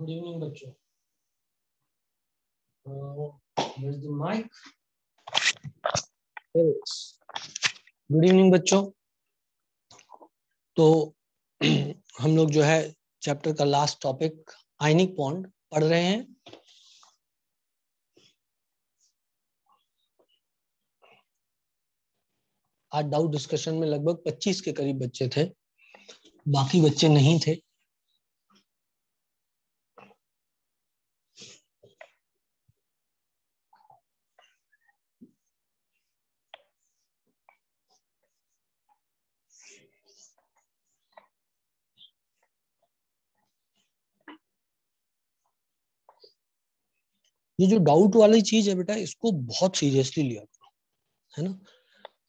Good evening बच्चों। Where's the mic? Good evening बच्चों। तो हम लोग जो है चैप्टर का लास्ट टॉपिक आयनिक बॉन्ड पढ़ रहे हैं। आज डाउट डिस्कशन में लगभग 25 के करीब बच्चे थे, बाकी बच्चे नहीं थे। ये जो डाउट वाली चीज है बेटा, इसको बहुत सीरियसली लिया करो, है ना।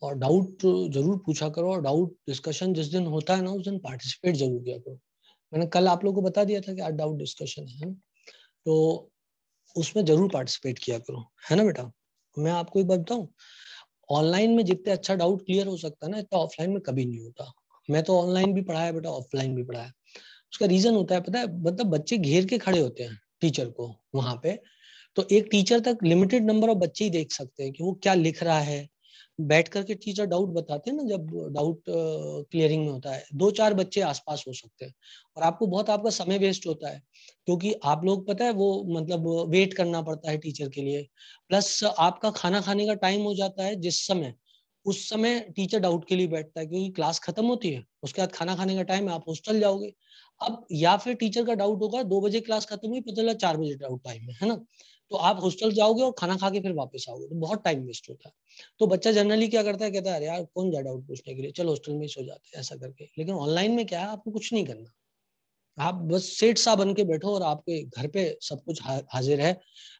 और डाउट जरूर पूछा करो, और डाउट डिस्कशन जिस दिन होता है ना उस दिन पार्टिसिपेट जरूर किया करो। मैंने कल आप लोगों को बता दिया था कि आज डाउट डिस्कशन है ना, तो उसमें जरूर पार्टिसिपेट किया करो, है ना बेटा। मैं आपको एक बात बताऊं, ऑनलाइन में जितने अच्छा डाउट क्लियर हो सकता है ना, इतना ऑफलाइन में कभी नहीं होता। मैं तो ऑनलाइन भी पढ़ाया बेटा, ऑफलाइन भी पढ़ाया। उसका रीजन होता है पता है, मतलब बच्चे घेर के खड़े होते हैं टीचर को वहां पे, तो एक टीचर तक लिमिटेड नंबर ऑफ बच्चे ही देख सकते हैं कि वो क्या लिख रहा है। बैठ करके टीचर डाउट बताते हैं ना, जब डाउट क्लियरिंग में होता है 2-4 बच्चे आसपास हो सकते हैं, और आपको बहुत आपका समय वेस्ट होता है, क्योंकि आप लोग पता है वो मतलब वेट करना पड़ता है टीचर के लिए। प्लस आपका खाना खाने का टाइम हो जाता है जिस समय, उस समय टीचर डाउट के लिए बैठता है, क्योंकि क्लास खत्म होती है, उसके बाद खाना खाने का टाइम है, आप हॉस्टल जाओगे। अब या फिर टीचर का डाउट होगा 2 बजे क्लास खत्म हुई, पता चला 4 बजे डाउट टाइम है ना, तो आप हॉस्टल जाओगे और खाना खा के फिर वापस आओगे, तो बहुत टाइम वेस्ट होता है। तो बच्चा जनरली क्या करता है, कहता है अरे यार कौन जाए डाउट पूछने के लिए, चलो हॉस्टल में ही सो जाते हैं, ऐसा करके। लेकिन ऑनलाइन में क्या है, आपको कुछ नहीं करना, आप बस सेठ सा बन के बैठो और आपके घर पे सब कुछ हाजिर है।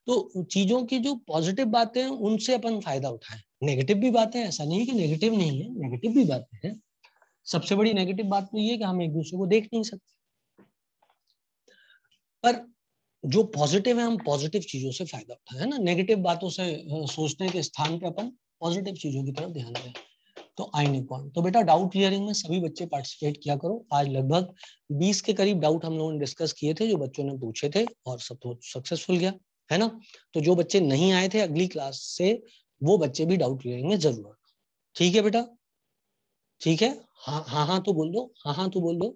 तो चीजों की जो पॉजिटिव बातें हैं उनसे अपन फायदा उठाएं, नेगेटिव भी बातें, ऐसा नहीं है कि नेगेटिव नहीं है, नेगेटिव भी बातें हैं। सबसे बड़ी नेगेटिव बात तो ये है कि हम एक दूसरे को देख नहीं सकते, पर जो पॉजिटिव है हम पॉजिटिव चीजों से फायदा उठाएं, है ना। नेगेटिव बातों से सोचने के स्थान पे अपन पॉजिटिव चीजों की तरफ ध्यान दें। तो आयनिक बॉन्ड, तो बेटा डाउट क्लियरिंग में सभी बच्चे पार्टिसिपेट किया करो। आज लगभग 20 के करीब डाउट हम लोगों ने डिस्कस किए थे, जो बच्चों ने पूछे थे, और सब तो सक्सेसफुल गया, है ना। तो जो बच्चे नहीं आए थे अगली क्लास से, वो बच्चे भी डाउट क्लियरिंग में जरूर आना। ठीक है बेटा, ठीक है। हाँ हाँ हाँ तो बोल दो, हाँ हाँ तो बोल दो।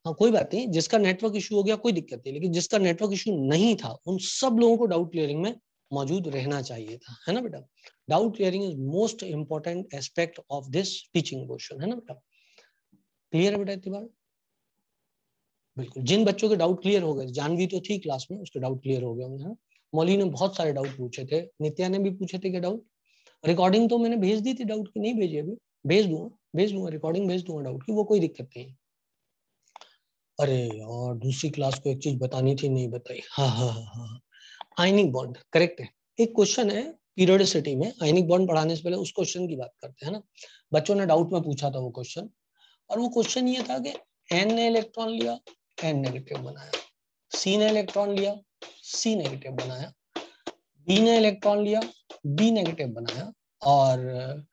हाँ कोई बात नहीं, जिसका नेटवर्क इशू हो गया कोई दिक्कत नहीं, लेकिन जिसका नेटवर्क इशू नहीं था उन सब लोगों को डाउट क्लियरिंग में मौजूद रहना चाहिए था, है ना बेटा। Doubt clearing is most important aspect of this teaching portion, है ना बेटा। क्लियर है बेटा इतनी बार? बिल्कुल। जिन बच्चों के डाउट क्लियर हो गए, जानवी तो थी क्लास में, उसके डाउट क्लियर हो गए होंगे, हाँ। मौली ने बहुत सारे डाउट पूछे थे, नित्या ने भी पूछे थे कि डाउट। रिकॉर्डिंग तो मैंने भेज दी थी डाउट की, नहीं भेजी अभी, भेज दूंगा रिकॉर्डिंग भेज दूंगा डाउट की, वो कोई दिक्कत नहीं। अरे यार दूसरी क्लास को एक चीज बतानी थी, नहीं बताई। हाँ हाँ हाँ हाँ, आयनिक बॉन्ड करेक्ट है। एक क्वेश्चन है पीरियोडिसिटी में, आयनिक बॉन्ड पढ़ाने से पहले उस क्वेश्चन की बात करते हैं ना। बच्चों ने डाउट में पूछा था वो क्वेश्चन, और वो क्वेश्चन ये था कि एन ने इलेक्ट्रॉन लिया, एन नेगेटिव बनाया, सी ने इलेक्ट्रॉन लिया, सी नेगेटिव बनाया, बी ने इलेक्ट्रॉन लिया, बी नेगेटिव बनाया, और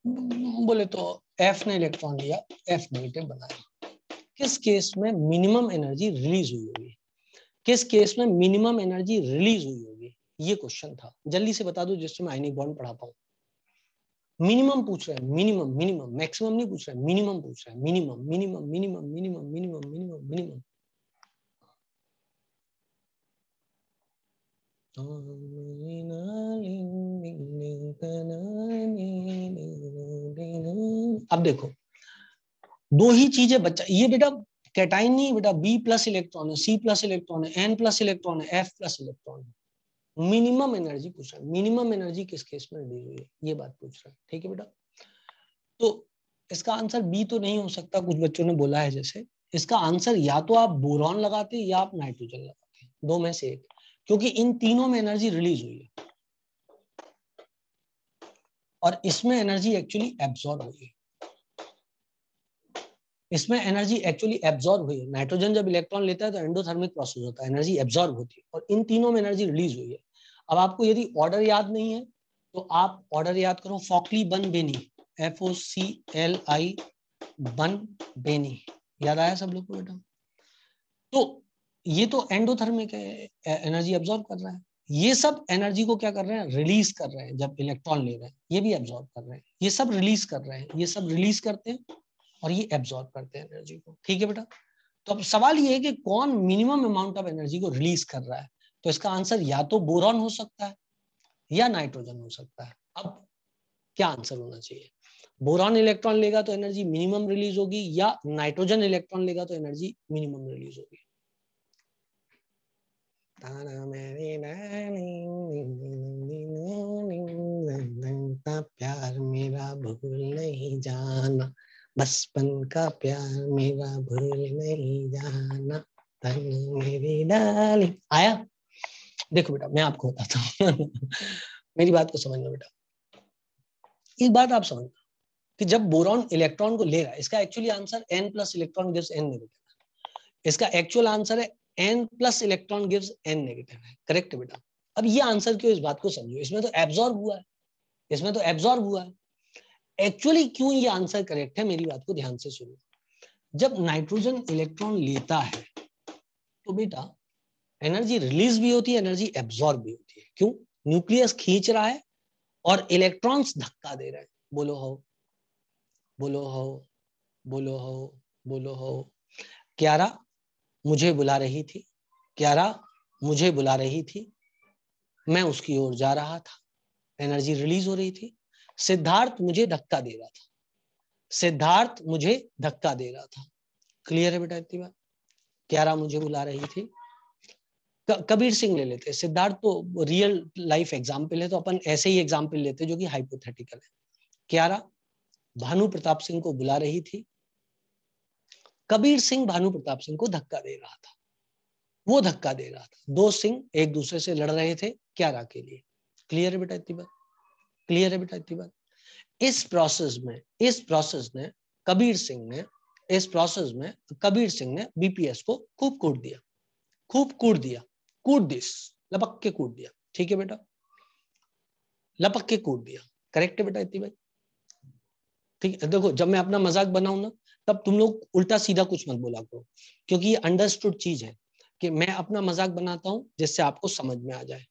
बोले तो एफ ने इलेक्ट्रॉन लिया, एफ नेगेटिव बनाया। किस केस में मिनिमम एनर्जी रिलीज हुई होगी, किस केस में मिनिमम एनर्जी रिलीज हुई होगी, ये क्वेश्चन था। जल्दी से बता दो जिससे मैं आयनिक बॉन्ड पढ़ा पाऊं। मिनिमम पूछ रहे हैं, मिनिमम मिनिमम, मैक्सिमम नहीं पूछ रहे हैं, मिनिमम पूछ रहे हैं, minimum minimum minimum minimum minimum minimum minimum. अब देखो दो ही चीजें बच्चा, ये बेटा कैटाइन नहीं बेटा, बी प्लस इलेक्ट्रॉन है, सी प्लस इलेक्ट्रॉन है, एन प्लस इलेक्ट्रॉन है, एफ प्लस इलेक्ट्रॉन है। मिनिमम एनर्जी पूछ रहा है, मिनिमम एनर्जी किस केस में रिलीज हुई है, ये बात पूछ रहा है, ठीक है बेटा। तो इसका आंसर बी तो नहीं हो सकता, कुछ बच्चों ने बोला है जैसे। इसका आंसर या तो आप बोरॉन लगाते या आप नाइट्रोजन लगाते, दो में से एक, क्योंकि इन तीनों में एनर्जी रिलीज हुई है, और इसमें एनर्जी एक्चुअली एब्जॉर्ब हुई है, इसमें एनर्जी एक्चुअली एब्जॉर्ब हुई है। नाइट्रोजन जब इलेक्ट्रॉन लेता है तो एंडोथर्मिक प्रोसेस होता है, एनर्जी एब्जॉर्ब होती है, और इन तीनों में एनर्जी रिलीज हुई है। अब आपको यदि ऑर्डर याद नहीं है तो आप ऑर्डर याद करो, फॉकली बन बेनी, FOCLI बन बेनी, याद आया सब लोग को बेटा। तो ये तो एंडोथर्मिक है, एनर्जी एब्जॉर्ब कर रहा है। ये सब एनर्जी को क्या कर रहे हैं, रिलीज कर रहे हैं। जब इलेक्ट्रॉन ले रहे हैं ये भी एब्जॉर्ब कर रहे हैं, ये सब रिलीज कर रहे हैं, ये सब रिलीज करते हैं और ये एब्जॉर्ब करते हैं एनर्जी को। ठीक है बेटा, तो अब सवाल ये है कि कौन मिनिमम अमाउंट ऑफ एनर्जी को रिलीज कर रहा है। तो इसका आंसर या तो बोरॉन हो सकता है या नाइट्रोजन हो सकता है। अब क्या आंसर होना चाहिए, बोरॉन इलेक्ट्रॉन लेगा तो एनर्जी मिनिमम रिलीज होगी या नाइट्रोजन इलेक्ट्रॉन लेगा तो एनर्जी मिनिमम रिलीज होगी। प्यार मेरा भूल नहीं जाना, बचपन का प्यार मेरा भूल नहीं जाना, तन मेरी डाली। आया? देखो बेटा मैं आपको बताता हूँ मेरी बात को समझना बेटा। एक बात आप समझना कि जब बोरॉन इलेक्ट्रॉन को ले रहा है, इसका actually answer n plus electron gives n negative. इसका एक्चुअल आंसर है n plus electron gives n negative है। करेक्ट है बेटा। अब ये आंसर क्यों, इस बात को समझो, इसमें तो एब्जॉर्ब हुआ है, इसमें तो एब्जॉर्ब हुआ है। एक्चुअली क्यों ये आंसर करेक्ट है, मेरी बात को ध्यान से सुनो। जब नाइट्रोजन इलेक्ट्रॉन लेता है तो बेटा एनर्जी रिलीज भी होती है, एनर्जी एब्जॉर्ब भी होती है। क्यों? न्यूक्लियस खींच रहा है और इलेक्ट्रॉन्स धक्का दे रहे हैं। बोलो हो, बोलो हो, बोलो हो, बोलो हो। क्यारा मुझे बुला रही थी, क्यारा मुझे बुला रही थी, मैं उसकी ओर जा रहा था, एनर्जी रिलीज हो रही थी। सिद्धार्थ मुझे धक्का दे रहा था, सिद्धार्थ मुझे धक्का दे रहा था। क्लियर है बेटा इतनी बात? क्यारा मुझे बुला रही थी। कबीर सिंह ले लेते, सिद्धार्थ तो रियल लाइफ एग्जाम्पल है तो अपन ऐसे ही एग्जाम्पल लेते जो कि हाइपोथेटिकल है। क्यारा भानु प्रताप सिंह को बुला रही थी, कबीर सिंह भानु प्रताप सिंह को धक्का दे रहा था, वो धक्का दे रहा था। दो सिंह एक दूसरे से लड़ रहे थे क्यारा के लिए। क्लियर है बेटा इतनी बात? क्लियर है बेटा इतनी बात? इस प्रोसेस में कबीर सिंह ने इस प्रोसेस में कबीर सिंह ने बीपीएस को खूब कूट दिया, खूब कूट दिया, कूट दिस, लपक के कूट दिया। ठीक है बेटा, लपक के कूट दिया। करेक्ट है बेटा इतनी बात? ठीक है, देखो जब मैं अपना मजाक बनाऊं ना तब तुम लोग उल्टा सीधा कुछ मत बोला करो, क्योंकि ये अंडरस्टूड चीज है कि मैं अपना मजाक बनाता हूं जिससे आपको समझ में आ जाए।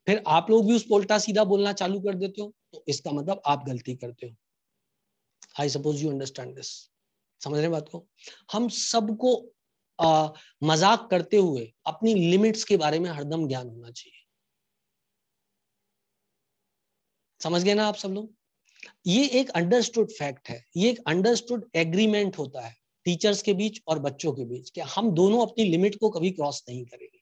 फिर आप लोग भी उस उल्टा सीधा बोलना चालू कर देते हो तो इसका मतलब आप गलती करते हो। I suppose you understand this. समझ रहे बात को? हम सबको मजाक करते हुए अपनी लिमिट्स के बारे में हरदम ज्ञान होना चाहिए। समझ गए ना आप सब लोग? ये एक अंडरस्टूड फैक्ट है, ये एक अंडरस्टूड एग्रीमेंट होता है टीचर्स के बीच और बच्चों के बीच कि हम दोनों अपनी लिमिट को कभी क्रॉस नहीं करेंगे।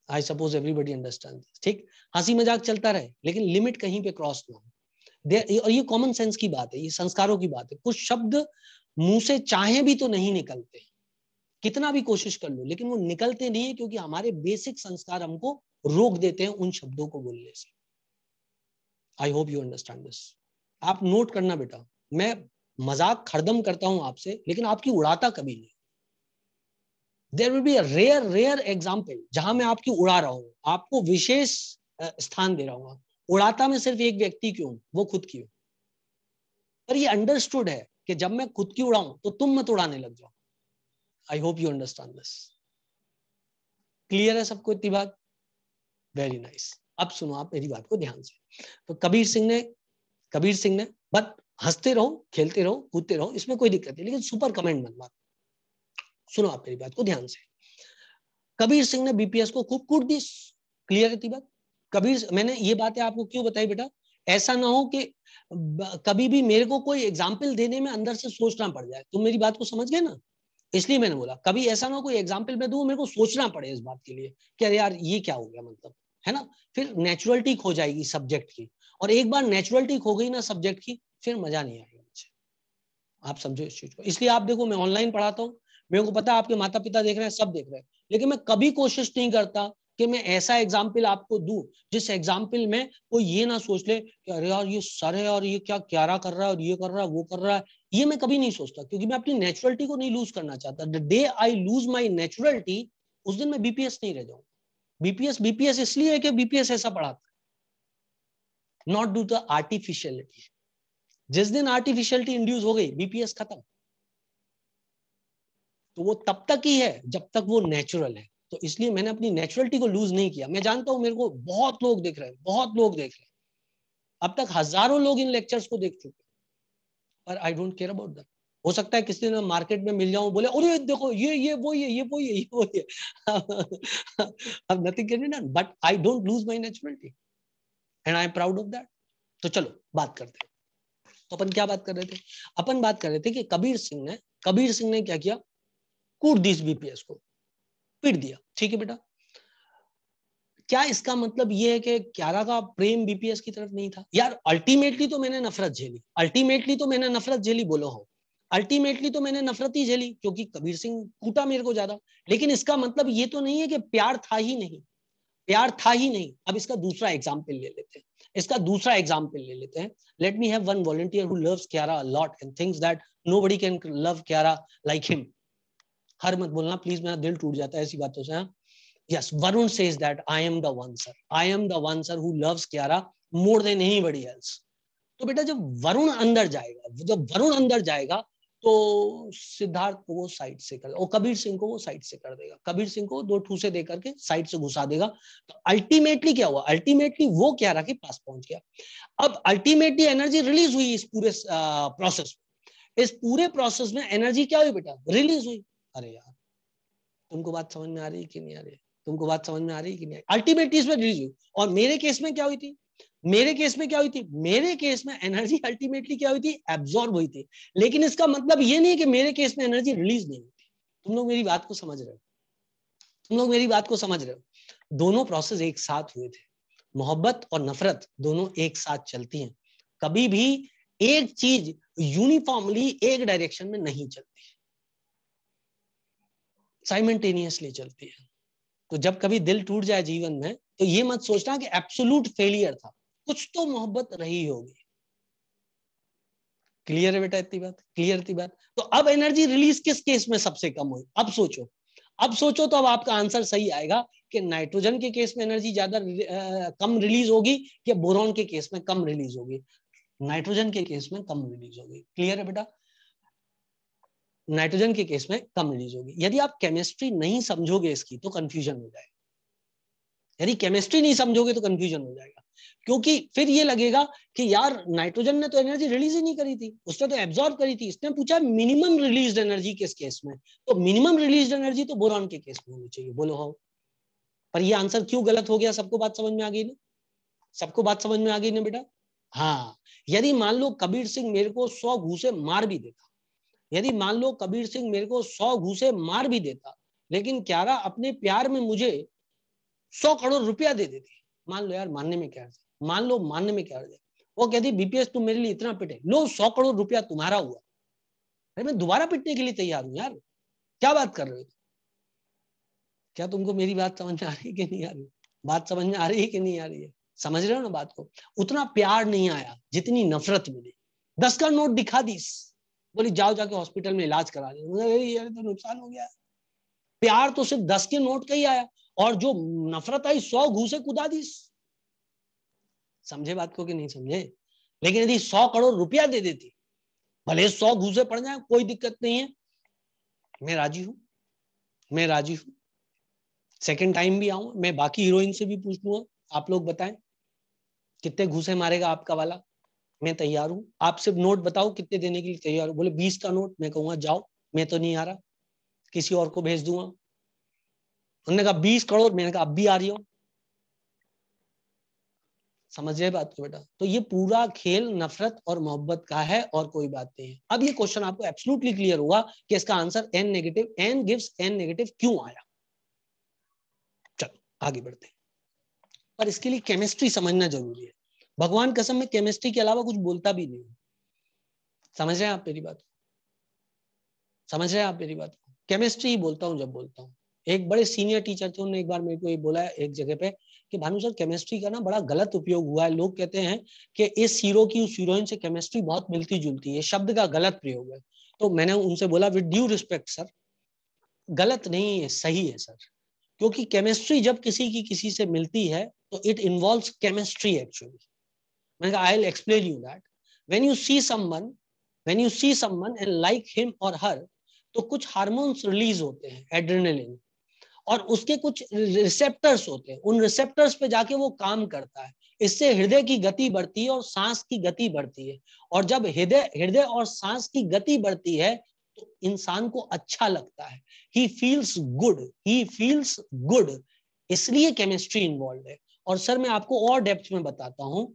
I suppose everybody understand. ठीक, हंसी मजाक चलता रहे लेकिन लिमिट कहीं पे क्रॉस ना हो। और ये कॉमन सेंस की बात है, ये संस्कारों की बात है। कुछ शब्द मुंह से चाहे भी तो नहीं निकलते, कितना भी कोशिश कर लो लेकिन वो निकलते नहीं है, क्योंकि हमारे बेसिक संस्कार हमको रोक देते हैं उन शब्दों को बोलने से। I hope you understand this. आप नोट करना बेटा, मैं मजाक हरदम करता हूं आपसे लेकिन आपकी उड़ाता कभी नहीं। There will be a rare example जहां मैं आपकी उड़ा रहा हूं, आपको विशेष स्थान दे रहा हूं। उड़ाता में सिर्फ एक व्यक्ति क्यों, वो खुद की हो। पर ये अंडरस्टूड है कि जब मैं खुद की उड़ाऊं तो तुम मत उड़ाने लग जाओ। I hope you understand this. Clear है सबको इतनी बात? Very nice. अब सुनो आप मेरी बात को ध्यान से। तो कबीर सिंह ने बट हंसते रहो, खेलते रहो, कूदते रहो, इसमें कोई दिक्कत नहीं, लेकिन सुपर कमेंट मत मारो। सुनो आप मेरी बात को ध्यान से। कबीर सिंह ने बीपीएस को खूब कूट दी। क्लियर है बात? कबीर, मैंने ये बातें आपको क्यों बताई बेटा, ऐसा ना हो कि कभी भी मेरे को कोई एग्जाम्पल देने में अंदर से सोचना पड़ जाए। तुम मेरी बात को समझ गए ना? इसलिए मैंने बोला कभी ऐसा ना हो कोई एग्जाम्पल मैं दूं मेरे को सोचना पड़े इस बात के लिए कि अरे यार ये क्या हो गया, मतलब है ना। फिर नेचुरलिटी खो जाएगी सब्जेक्ट की, और एक बार नेचुरलिटी खो गई ना सब्जेक्ट की फिर मजा नहीं आएगा मुझे। आप समझो इस चीज को। इसलिए आप देखो मैं ऑनलाइन पढ़ाता हूँ, मेरे को पता है आपके माता पिता देख रहे हैं, सब देख रहे हैं, लेकिन मैं कभी कोशिश नहीं करता कि मैं ऐसा एग्जाम्पल आपको दूं जिस एग्जाम्पल में कोई ये ना सोच ले कि अरे यार ये सर है और ये क्या क्यारा कर रहा है और ये कर रहा है वो कर रहा है। ये मैं कभी नहीं सोचता, क्योंकि मैं अपनी नेचुरलिटी को नहीं लूज करना चाहता। The day I lose my naturality, उस दिन मैं बीपीएस नहीं रह जाऊंगा। बीपीएस बीपीएस इसलिए है कि बीपीएस ऐसा पढ़ाता, नॉट डू द आर्टिफिशियलिटी। जिस दिन आर्टिफिशियलिटी इंड्यूस हो गई बीपीएस खत्म। तो वो तब तक ही है जब तक वो नेचुरल है। तो इसलिए मैंने अपनी नेचुरलिटी को लूज नहीं किया। मैं जानता हूं मेरे को बहुत लोग देख रहे हैं, बहुत लोग देख रहे हैं, अब तक हजारों लोग इन लेक्चर्स को देख चुके, पर I don't care about that. हो सकता है किसी दिन मार्केट में मिल जाऊं, बोले अरे देखो ये वो ये अब nothing can be done, but I don't lose my naturality and I am proud of that. तो चलो बात करते हैं। तो अपन क्या बात कर रहे थे? अपन बात कर रहे थे कि कबीर सिंह ने क्या किया, कूट दी इस बीपीएस को, पीट दिया। ठीक है बेटा, क्या इसका मतलब ये है कि क्यारा का प्रेम बीपीएस की तरफ नहीं था? यार अल्टीमेटली तो मैंने नफरत झेली, अल्टीमेटली तो मैंने नफरत झेली, बोलो हो, अल्टीमेटली तो मैंने नफरत ही झेली क्योंकि कबीर सिंह कूटा मेरे को ज्यादा। लेकिन इसका मतलब ये तो नहीं है कि प्यार था ही नहीं, प्यार था ही नहीं। अब इसका दूसरा एग्जाम्पल ले लेते हैं, इसका दूसरा एग्जाम्पल ले लेते हैं। Let me have one volunteer who loves Kiara a lot and thinks that nobody can love Kiara like him. Her मत बोलना प्लीज, मेरा दिल टूट जाता है ऐसी बातों से। Yes, Varun says that I am the one sir. I am the one sir who loves Kiara more than anybody else. तो बेटा जब वरुण अंदर जाएगा, जब वरुण अंदर जाएगा तो सिद्धार्थ को वो साइड से कर, और कबीर सिंह को वो साइड से कर देगा, कबीर सिंह को 2 ठूसे दे करके साइड से घुसा देगा। तो अल्टीमेटली क्या हुआ, अल्टीमेटली वो क्यारा के पास पहुंच गया। अब अल्टीमेटली एनर्जी रिलीज हुई इस पूरे प्रोसेस में, इस पूरे प्रोसेस में एनर्जी क्या हुई बेटा, रिलीज हुई। अरे यार तुमको बात समझ में आ रही है कि नहीं आ रही है? तुमको बात समझ में आ रही है कि नहीं? अल्टीमेटली इसमें रिलीज हुई। और मेरे केस में क्या हुई थी, मेरे केस में क्या हुई थी, मेरे केस में एनर्जी अल्टीमेटली क्या हुई थी, एब्जॉर्ब हुई थी। लेकिन इसका मतलब ये नहीं कि मेरे केस में एनर्जी रिलीज नहीं हुई थी। तुम लोग मेरी बात को समझ रहे हो, तुम लोग मेरी बात को समझ रहे हो। दोनों प्रोसेस एक साथ हुए थे, मोहब्बत और नफरत दोनों एक साथ चलती हैं। कभी भी एक चीज यूनिफॉर्मली एक डायरेक्शन में नहीं चलती, साइमल्टेनियसली चलती है। तो जब कभी दिल टूट जाए जीवन में तो ये मत सोचना कि एब्सोल्यूट फेलियर था, कुछ तो मोहब्बत रही होगी। क्लियर है बेटा इतनी बात, क्लियर थी बात? तो अब एनर्जी रिलीज किस केस में सबसे कम हुई, अब सोचो, अब सोचो, तो अब आपका आंसर सही आएगा कि नाइट्रोजन के केस में एनर्जी ज्यादा कम रिलीज होगी कि बोरॉन के केस में कम रिलीज होगी? नाइट्रोजन के केस में कम रिलीज होगी। क्लियर है बेटा? नाइट्रोजन के केस में कम रिलीज होगी। यदि आप केमिस्ट्री नहीं समझोगे इसकी तो कंफ्यूजन हो जाएगा, यदि केमिस्ट्री नहीं समझोगे तो कंफ्यूजन हो जाएगा। क्योंकि फिर ये लगेगा कि यार नाइट्रोजन ने तो एनर्जी रिलीज ही नहीं करी थी, उसने तो एब्जॉर्ब करी थी। इसने पूछा मिनिमम रिलीज्ड एनर्जी किस केस में, तो मिनिमम रिलीज्ड एनर्जी तो बोरॉन के केस में होनी चाहिए, बोलो हो। पर ये आंसर क्यों गलत हो गया? सबको बात समझ में आ गई ना? सबको बात समझ में आ गई ना बेटा? हाँ, यदि मान लो कबीर सिंह मेरे को 100 घूसे मार भी देता, यदि मान लो कबीर सिंह मेरे को 100 घूसे मार भी देता, लेकिन क्यारा अपने प्यार में मुझे 100 करोड़ रुपया दे देती, मान लो यार, मानने में क्या है, मान लो मानने में क्या है, वो कहती बीपीएस तुम मेरे लिए इतना पिटे, लो 100 करोड़ रुपया तुम्हारा हुआ, अरे मैं दोबारा पिटने के लिए तैयार हूं यार, क्या बात कर रहे हो? क्या तुमको मेरी बात समझ में आ रही है कि नहीं आ रही? बात समझ में आ रही है कि नहीं आ रही है? समझ रहे हो ना बात को? उतना प्यार नहीं आया जितनी नफरत मिली। 10 का नोट दिखा दी, बोली जाओ जाके हॉस्पिटल में इलाज करा ले, यार तो नुकसान हो गया। प्यार तो सिर्फ 10 के नोट का ही आया, और जो नफरत आई 100 घूसे कुदा दी। समझे बात को कि नहीं समझे? लेकिन यदि 100 करोड़ रुपया दे देती, भले 100 घूसे पड़ जाए, कोई दिक्कत नहीं है, मैं राजी हूं, मैं राजी हूं, सेकंड टाइम भी आऊं, मैं बाकी हीरोइन से भी पूछ लूंगा, आप लोग बताएं कितने घूसे मारेगा आपका वाला, मैं तैयार हूं। आप सिर्फ नोट बताओ कितने देने के लिए तैयार हो। बोले 20 का नोट, मैं कहूंगा जाओ, मैं तो नहीं आ रहा, किसी और को भेज दूंगा। उन्होंने कहा 20 करोड़, मैंने कहा अब भी आ रही हो। समझिए बात को बेटा? तो ये पूरा खेल नफरत और मोहब्बत का है और कोई बात नहीं है। अब ये क्वेश्चन आपको एब्सोल्युटली क्लियर हुआ कि इसका answer n negative, n gives n negative क्यों आया। चलो आगे बढ़ते हैं, पर इसके लिए केमिस्ट्री समझना जरूरी है। भगवान कसम में केमिस्ट्री के अलावा कुछ बोलता भी नहीं। समझ रहे हैं आप मेरी बात? समझ रहे हैं आप मेरी बात? केमिस्ट्री ही बोलता हूँ जब बोलता हूँ। एक बड़े सीनियर टीचर थे, उन्होंने एक बार मेरे को ये बोला है एक जगह पे कि भानु सर केमिस्ट्री का ना बड़ा गलत उपयोग हुआ है, लोग कहते हैं कि इस हीरो की उस हीरोइन से केमिस्ट्री बहुत मिलती जुलती है, शब्द का गलत प्रयोग है। तो मैंने उनसे बोला विद ड्यू रिस्पेक्ट सर, गलत नहीं है, सही है सर। क्योंकि केमिस्ट्री जब किसी की किसी से मिलती है तो इट इन्वॉल्व्स केमिस्ट्री एक्चुअली। मैंने कहा I will explain you that. When you see someone, when you see someone and like him और हर, तो कुछ हार्मोन्स रिलीज होते हैं, एड्रेनलिन, और उसके कुछ रिसेप्टर्स होते हैं, उन रिसेप्टर्स पे जाके वो काम करता है। इससे हृदय की गति बढ़ती है और सांस की गति बढ़ती है। और जब हृदय और सांस की गति बढ़ती है तो इंसान को अच्छा लगता है, he feels good, he feels good. इसलिए केमिस्ट्री इन्वॉल्व है। और सर मैं आपको और डेप्थ में बताता हूं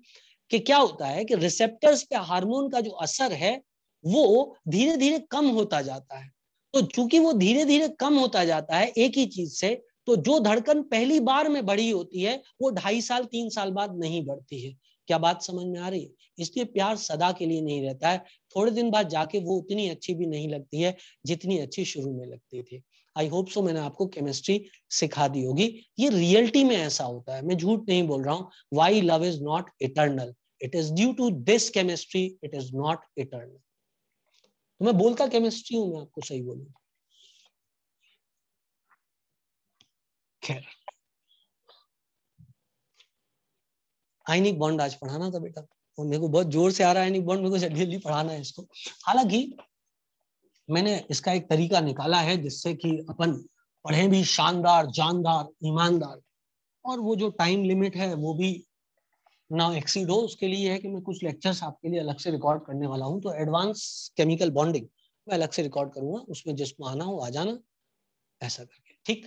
कि क्या होता है कि रिसेप्टर्स पे हार्मोन का जो असर है वो धीरे धीरे कम होता जाता है। तो चूंकि वो धीरे धीरे कम होता जाता है एक ही चीज से, तो जो धड़कन पहली बार में बढ़ी होती है वो 2.5 साल 3 साल बाद नहीं बढ़ती है। क्या बात समझ में आ रही है? इसलिए प्यार सदा के लिए नहीं रहता है, थोड़े दिन बाद जाके वो उतनी अच्छी भी नहीं लगती है जितनी अच्छी शुरू में लगती थी। आई होप सो मैंने आपको केमिस्ट्री सिखा दी होगी। ये रियलिटी में ऐसा होता है, मैं झूठ नहीं बोल रहा हूँ। Why love is not eternal, it is due to this chemistry, it is not eternal. तो मैं बोलता केमिस्ट्री हूं, मैं आपको सही बोलूं। खैर, आयनिक बॉन्ड आज पढ़ाना था बेटा, और मेरे को बहुत जोर से आ रहा है आयनिक बॉन्ड, मेरे को जल्दी जल्दी पढ़ाना है इसको। हालांकि मैंने इसका एक तरीका निकाला है जिससे कि अपन पढ़े भी शानदार, जानदार, ईमानदार, और वो जो टाइम लिमिट है वो भी ना एक्सीड हो। उसके लिए है कि मैं कुछ लेक्चर्स आपके लिए अलग से रिकॉर्ड करने वाला हूं। तो एडवांस केमिकल बॉन्डिंग मैं अलग से रिकॉर्ड करूंगा, उसमें जिसमें आना हो आ जाना, ऐसा करके, ठीक।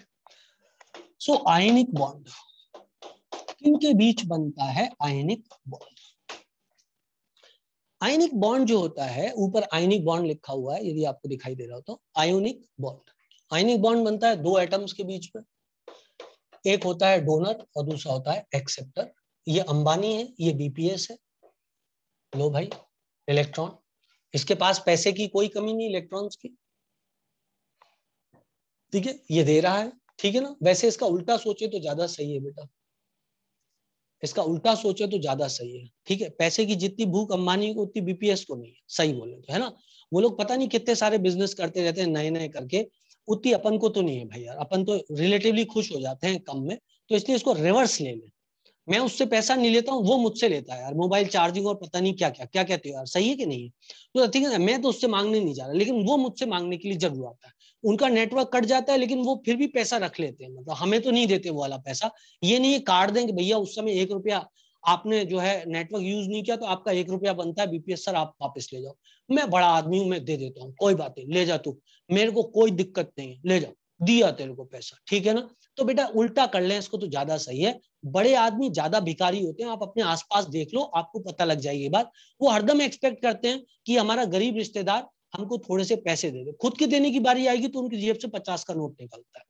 सो आयनिक बॉन्ड किनके बीच बनता है? Ionic bond. आयनिक बॉन्ड जो होता है, ऊपर आयनिक बॉन्ड लिखा हुआ है यदि आपको दिखाई दे रहा हो तो, आयोनिक बॉन्ड। आयनिक बॉन्ड बनता है दो एटम्स के बीच में, एक होता है डोनर और दूसरा होता है एक्सेप्टर। ये अंबानी है, ये बीपीएस है। लो भाई, इलेक्ट्रॉन, इसके पास पैसे की कोई कमी नहीं इलेक्ट्रॉन्स की, ठीक है, ये दे रहा है, ठीक है ना। वैसे इसका उल्टा सोचे तो ज्यादा सही है बेटा, इसका उल्टा सोचे तो ज्यादा सही है, ठीक है। पैसे की जितनी भूख अंबानी को उतनी बीपीएस को नहीं है, सही बोले तो, है ना। वो लोग पता नहीं कितने सारे बिजनेस करते रहते हैं नए नए करके, उतनी अपन को तो नहीं है भाई यार, अपन तो रिलेटिवली खुश हो जाते हैं कम में। तो इसलिए इसको रिवर्स ले लें, मैं उससे पैसा नहीं लेता हूँ, वो मुझसे लेता है यार, मोबाइल चार्जिंग और पता नहीं क्या क्या, क्या कहते हो यार, सही है कि नहीं है? तो ठीक है ना, मैं तो उससे मांगने नहीं जा रहा, लेकिन वो मुझसे मांगने के लिए जरूर आता है। उनका नेटवर्क कट जाता है लेकिन वो फिर भी पैसा रख लेते हैं, मतलब हमें तो नहीं देते वो वाला पैसा। ये नहीं है काट देंगे भैया, उस समय 1 रुपया आपने जो है नेटवर्क यूज नहीं किया तो आपका 1 रुपया बनता है, बीपीएस सर आप वापस ले जाओ। मैं बड़ा आदमी हूं, मैं दे देता हूँ, कोई बात नहीं, ले जा तू, मेरे को कोई दिक्कत नहीं है, ले जा, दिया तेरे को पैसा, ठीक है ना। तो बेटा उल्टा कर लें इसको तो ज्यादा सही है। बड़े आदमी ज्यादा भिखारी होते हैं, आप अपने आसपास देख लो, आपको पता लग जाएगी बात। वो हरदम एक्सपेक्ट करते हैं कि हमारा गरीब रिश्तेदार हमको थोड़े से पैसे दे दे, खुद के देने की बारी आएगी तो उनकी जेब से 50 का नोट निकलता है।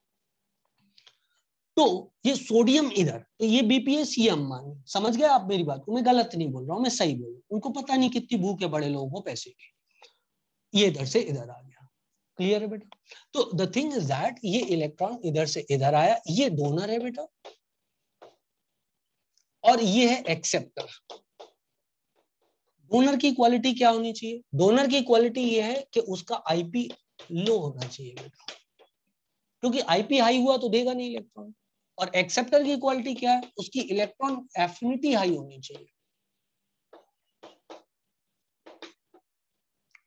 तो ये सोडियम इधर, तो ये बीपीएस, ये अंबानी, समझ गए आप मेरी बात को? मैं गलत नहीं बोल रहा हूँ, मैं सही बोल रहा हूँ। उनको पता नहीं कितनी भूख है बड़े लोगों को पैसे की, ये इधर से इधर आ गया। क्लियर है बेटा? तो द थिंग इज दैट ये इलेक्ट्रॉन इधर से इधर आया, ये डोनर है बेटा, और ये है एक्सेप्टर। डोनर की क्वालिटी क्या होनी चाहिए? डोनर की क्वालिटी ये है कि उसका आईपी लो होना चाहिए बेटा, क्योंकि आईपी हाई हुआ तो देगा नहीं इलेक्ट्रॉन। और एक्सेप्टर की क्वालिटी क्या है? उसकी इलेक्ट्रॉन एफिनिटी हाई होनी चाहिए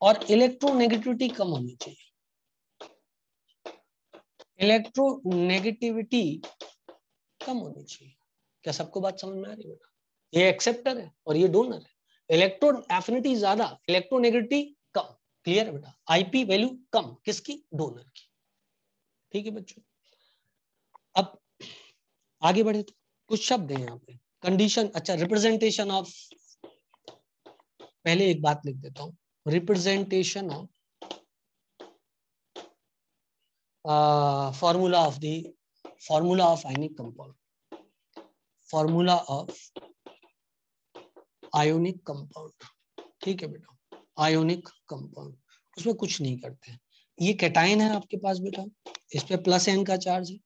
और इलेक्ट्रोनेगेटिविटी कम होनी चाहिए। इलेक्ट्रोनेगेटिविटी कम होनी चाहिए। क्या सबको बात समझ में आ रही है बेटा? ये एक्सेप्टर है और ये डोनर है। इलेक्ट्रॉन एफिनिटी ज्यादा, इलेक्ट्रोनेगेटिविटी कम। क्लियर है बेटा? आईपी वैल्यू कम, किसकी? डोनर की। ठीक है बच्चों, अब आगे बढ़े तो कुछ शब्द हैं यहाँ पे, कंडीशन, अच्छा रिप्रेजेंटेशन ऑफ, पहले एक बात लिख देता हूँ, representation of formula of the formula of ionic compound, formula of ionic compound. ठीक है बेटा, आयोनिक कंपाउंड, उसमें कुछ नहीं करते हैं। ये कैटायन है आपके पास बेटा, इस पे प्लस एन का चार्ज है,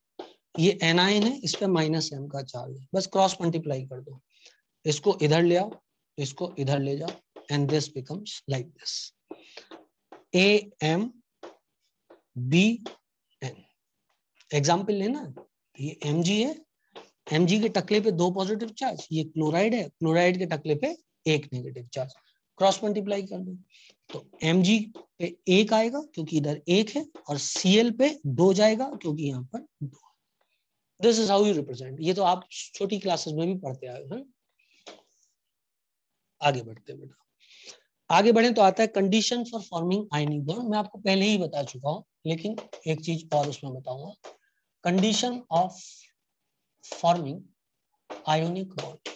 ये एनायन है, इस पे माइनस एम का चार्ज है, बस क्रॉस मल्टीप्लाई कर दो, इसको इधर ले आओ, इसको इधर ले जाओ, and this becomes like this, A M B N. Example लेना, ये एम जी है, एम जी के टकले पे 2 पॉजिटिव चार्ज, ये क्लोराइड है, क्लोराइड के टकले पे 1 नेगेटिव चार्ज, क्रॉस मल्टीप्लाई कर दो, तो एम जी पे 1 आएगा क्योंकि इधर 1 है, और Cl पे 2 जाएगा क्योंकि यहाँ पर 2। This is how you represent. ये तो आप छोटी क्लासेस में भी पढ़ते आए हो। आगे बढ़ते हैं बेटा, आगे बढ़े तो आता है condition for forming ionic bond. मैं आपको पहले ही बता चुका हूं, लेकिन एक चीज और उसमें बताऊंगा। Condition of forming ionic bond.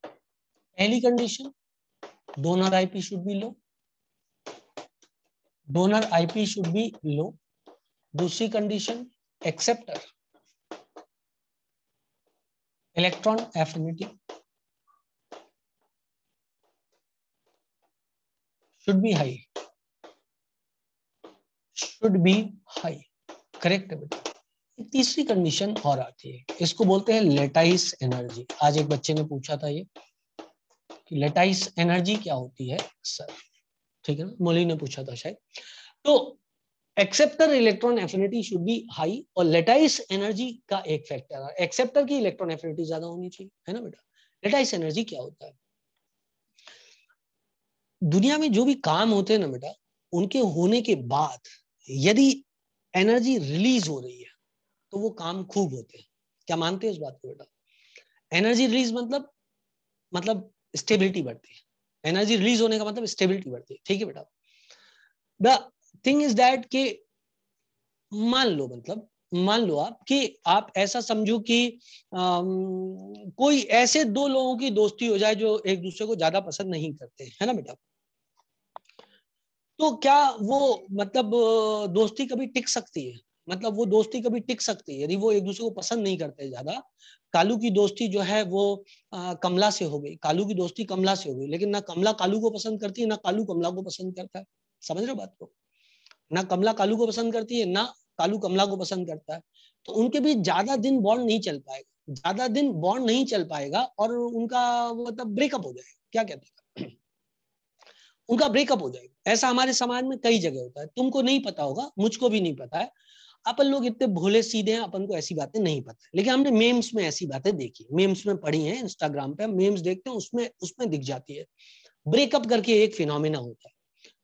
पहली condition, donor IP should be low, donor IP should be low. दूसरी condition, acceptor electron affinity should be high, should be high. Correct है बेटा। तीसरी कंडीशन और आती है, इसको बोलते हैं लेटाइस एनर्जी। आज एक बच्चे ने पूछा था ये कि लेटाइस एनर्जी क्या होती है सर, ठीक है ना, मोली ने पूछा था शायद। तो acceptor electron affinity should be high, और लेटाइस एनर्जी का एक फैक्टर है, एक्सेप्टर की इलेक्ट्रॉन एफिनिटी ज्यादा होनी चाहिए, है ना बेटा। लेटाइस एनर्जी क्या होता है, दुनिया में जो भी काम होते हैं ना बेटा, उनके होने के बाद यदि एनर्जी रिलीज हो रही है तो वो काम खूब होते हैं। क्या मानते हैं इस बात को बेटा? एनर्जी रिलीज मतलब स्टेबिलिटी बढ़ती है। एनर्जी रिलीज होने का मतलब स्टेबिलिटी बढ़ती है, ठीक है बेटा। द थिंग इज दैट कि मान लो आप कि आप ऐसा समझो कि कोई ऐसे दो लोगों की दोस्ती हो जाए जो एक दूसरे को ज्यादा पसंद नहीं करते, है ना बेटा। तो क्या वो मतलब दोस्ती कभी टिक सकती है? मतलब वो दोस्ती कभी टिक सकती है यदि वो एक दूसरे को पसंद नहीं करते ज्यादा। कालू की दोस्ती जो है वो कमला से हो गई, कालू की दोस्ती कमला से हो गई, लेकिन ना कमला कालू को पसंद करती है ना कालू कमला को पसंद करता है। समझ रहे हो बात को? ना कमला कालू को पसंद करती है ना कालू कमला को पसंद करता है। तो उनके बीच ज्यादा दिन बॉन्ड नहीं चल पाएगा, ज्यादा दिन बॉन्ड नहीं चल पाएगा, और उनका मतलब ब्रेकअप हो जाएगा। क्या कहते हैं? उनका ब्रेकअप हो जाएगा। ऐसा हमारे समाज में कई जगह होता है, तुमको नहीं पता होगा, मुझको भी नहीं पता है। अपन लोग इतने भोले सीधे हैं, अपन को ऐसी बातें नहीं पता, लेकिन हमने मेम्स में ऐसी बातें देखी, मेम्स में पढ़ी हैं, इंस्टाग्राम पे मेम्स देखते हैं, उसमें उसमें दिख जाती है। ब्रेकअप करके एक फिनोमिना होता है,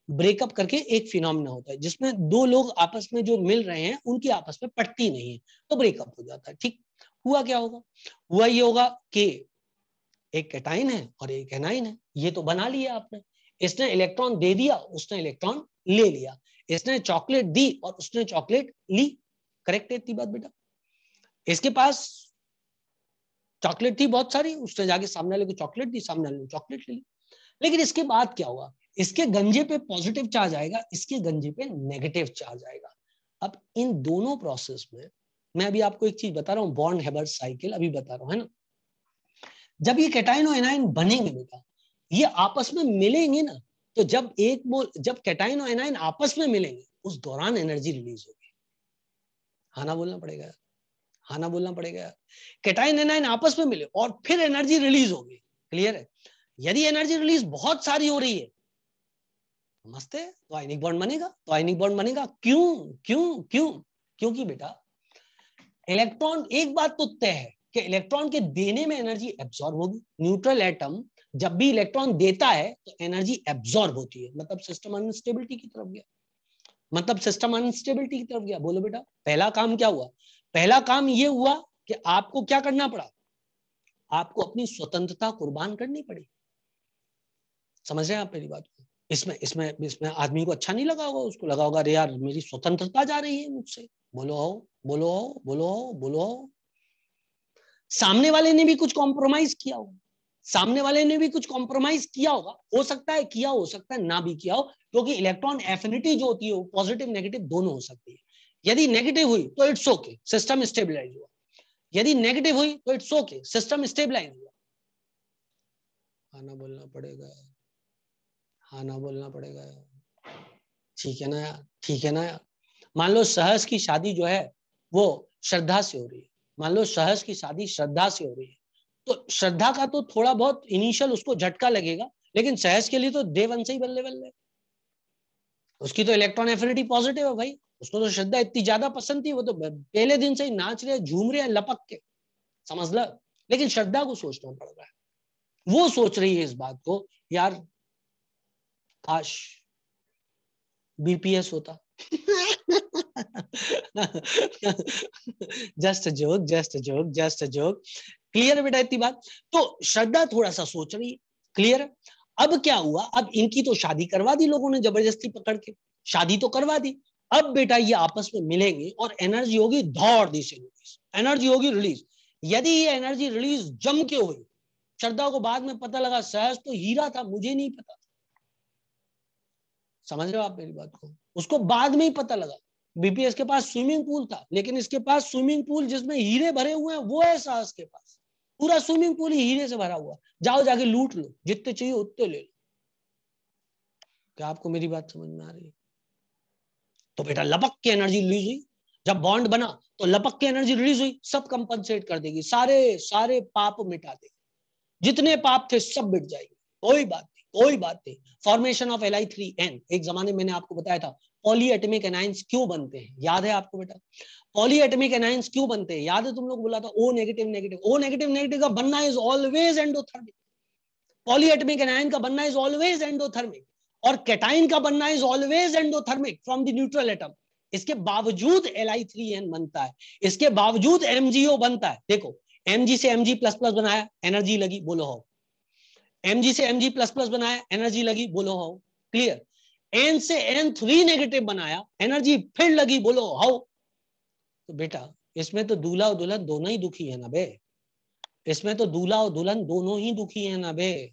ब्रेकअप करके एक फिनोमिना होता है जिसमें दो लोग आपस में जो मिल रहे हैं उनकी आपस में पटती नहीं है, तो ब्रेकअप हो जाता है। ठीक हुआ क्या होगा? हुआ ये होगा कि एक कैटाइन है और एक एनाइन है, ये तो बना लिया आपने। इसने इलेक्ट्रॉन दे दिया, उसने इलेक्ट्रॉन ले लिया। इसने चॉकलेट दी और उसने चॉकलेट ली। करेक्ट है इतनी बात बेटा? इसके पास चॉकलेट थी बहुत सारी, उसने जाके सामने वाले को चॉकलेट दी, सामने वाले ने चॉकलेट ले ली। लेकिन इसके बाद क्या हुआ? इसके गंजे पे पॉजिटिव चार्ज आएगा, इसके गंजे पे नेगेटिव चार्ज आएगा। अब इन दोनों प्रोसेस में मैं अभी आपको एक चीज बता रहा हूं, बॉन्ड हेबर्ट साइकिल अभी बता रहा हूं, है ना। जब ये कैटाइन और एनाइन बनेंगे बेटा, ये आपस में मिलेंगे ना, तो जब कैटाइन और एनाइन आपस में मिलेंगे उस दौरान एनर्जी रिलीज होगी। हाँ ना बोलना पड़ेगा, हाँ ना बोलना पड़ेगा। कैटाइन एनाइन आपस में मिले और फिर एनर्जी रिलीज होगी। क्लियर है? यदि एनर्जी रिलीज बहुत सारी हो रही है, मस्त है, तो आयनिक बॉन्ड बनेगा, तो आयनिक बॉन्ड बनेगा। क्यों क्यों क्यों? क्योंकि बेटा इलेक्ट्रॉन, एक बात तो तय है कि इलेक्ट्रॉन के देने में एनर्जी एब्जॉर्ब होगी। न्यूट्रल एटम जब भी इलेक्ट्रॉन देता है तो एनर्जी एब्जॉर्ब होती है, मतलब सिस्टम अनस्टेबिलिटी की तरफ गया, मतलब सिस्टम अनस्टेबिलिटी की तरफ गया। बोलो बेटा, पहला काम क्या हुआ? पहला काम यह हुआ कि आपको क्या करना पड़ा? आपको अपनी स्वतंत्रता कुर्बान करनी पड़ी। समझ रहे हैं आप मेरी बात को? इसमें इसमें इसमें आदमी को अच्छा नहीं लगा होगा, उसको लगा होगा अरे यार मेरी स्वतंत्रता जा रही है मुझसे। बोलो हो, बोलो हो, बोलो हो, बोलो हो। सामने वाले ने भी कुछ कॉम्प्रोमाइज किया होगा, सामने वाले ने भी कुछ कॉम्प्रोमाइज किया होगा, हो सकता है किया, हो सकता है ना भी किया हो, क्योंकि इलेक्ट्रॉन एफिनिटी जो होती है वो पॉजिटिव नेगेटिव दोनों हो सकती है। यदि नेगेटिव हुई तो इट्स ओके, सिस्टम स्टेबलाइज हुआ। यदि नेगेटिव हुई तो इट्स ओके, सिस्टम स्टेबलाइज हुआ। आना बोलना पड़ेगा, हाँ ना बोलना पड़ेगा। ठीक है ना यार, ठीक है ना यार। मान लो सहस की शादी जो है वो श्रद्धा से हो रही है, मान लो सहस की शादी श्रद्धा से हो रही है, तो श्रद्धा का तो थोड़ा बहुत इनिशियल उसको झटका लगेगा, लेकिन सहस के लिए तो डे वन से ही बल्ले बल्ले, उसकी तो इलेक्ट्रॉन एफिनिटी पॉजिटिव है भाई। उसको तो श्रद्धा इतनी ज्यादा पसंद थी, वो तो पहले दिन से ही नाच रहे झूम रहे लपक के, समझ लो। लेकिन श्रद्धा को सोचना पड़ रहा है, वो सोच रही है इस बात को, यार काश बीपीएस होता, just joke, just joke, just joke. Clear है बेटा इतनी बात? तो श्रद्धा थोड़ा सा सोच रही है। क्लियर है? अब क्या हुआ, अब इनकी तो शादी करवा दी लोगों ने जबरदस्ती पकड़ के, शादी तो करवा दी। अब बेटा ये आपस में मिलेंगे और एनर्जी होगी दौड़ दी से रिलीज, एनर्जी होगी रिलीज। यदि ये एनर्जी रिलीज जम के हुई, श्रद्धा को बाद में पता लगा सहज तो हीरा था, मुझे नहीं पता। समझ रहे हो आप मेरी बात को? उसको बाद में ही पता लगा। बीपीएस के पास स्विमिंग पूल था, लेकिन इसके पास स्विमिंग पूल जिसमें हीरे भरे हुए हैं वो है साहस के पास। पूरा स्विमिंग पूल ही हीरे से भरा हुआ, जाओ जाके लूट लो, जितने चाहिए उतने ले लो। क्या आपको मेरी बात समझ में आ रही है? तो बेटा लपक के एनर्जी रिलीज हुई, जब बॉन्ड बना तो लपक के एनर्जी रिलीज हुई, सब कंपनसेट कर देगी, सारे सारे पाप मिटा देगी, जितने पाप थे सब मिट जाएंगे, कोई बात नहीं, कोई बात नहीं। फॉर्मेशन ऑफ Li3n, एक जमाने मैंने आपको बताया था पॉलीएटमिक एनाइंस क्यों बनते हैं, याद है आपको बेटा? पॉलीएटमिक एनाइंस क्यों बनते हैं, याद है? तुम लोग बोला था O negative negative, O negative negative का बनना is always endothermic. Polyatomic anion का बनना इज ऑलवेज एंडोथर्मिक, और कैटाइन का बनना is always endothermic from the neutral atom. इसके बावजूद Li3n बनता है, इसके बावजूद MgO बनता है। देखो Mg से Mg प्लस प्लस बनाया, एनर्जी लगी, बोलो हो। Mg से Mg प्लस प्लस बनाया, एनर्जी लगी, बोलो हो। क्लियर? N से N3 नेगेटिव बनाया, एनर्जी फिर लगी, बोलो हो। तो बेटा इसमें तो दूल्हा और दुल्हन दोनों ही दुखी है ना बे, इसमें तो दूल्हा और दुल्हन दोनों ही दुखी है ना बे।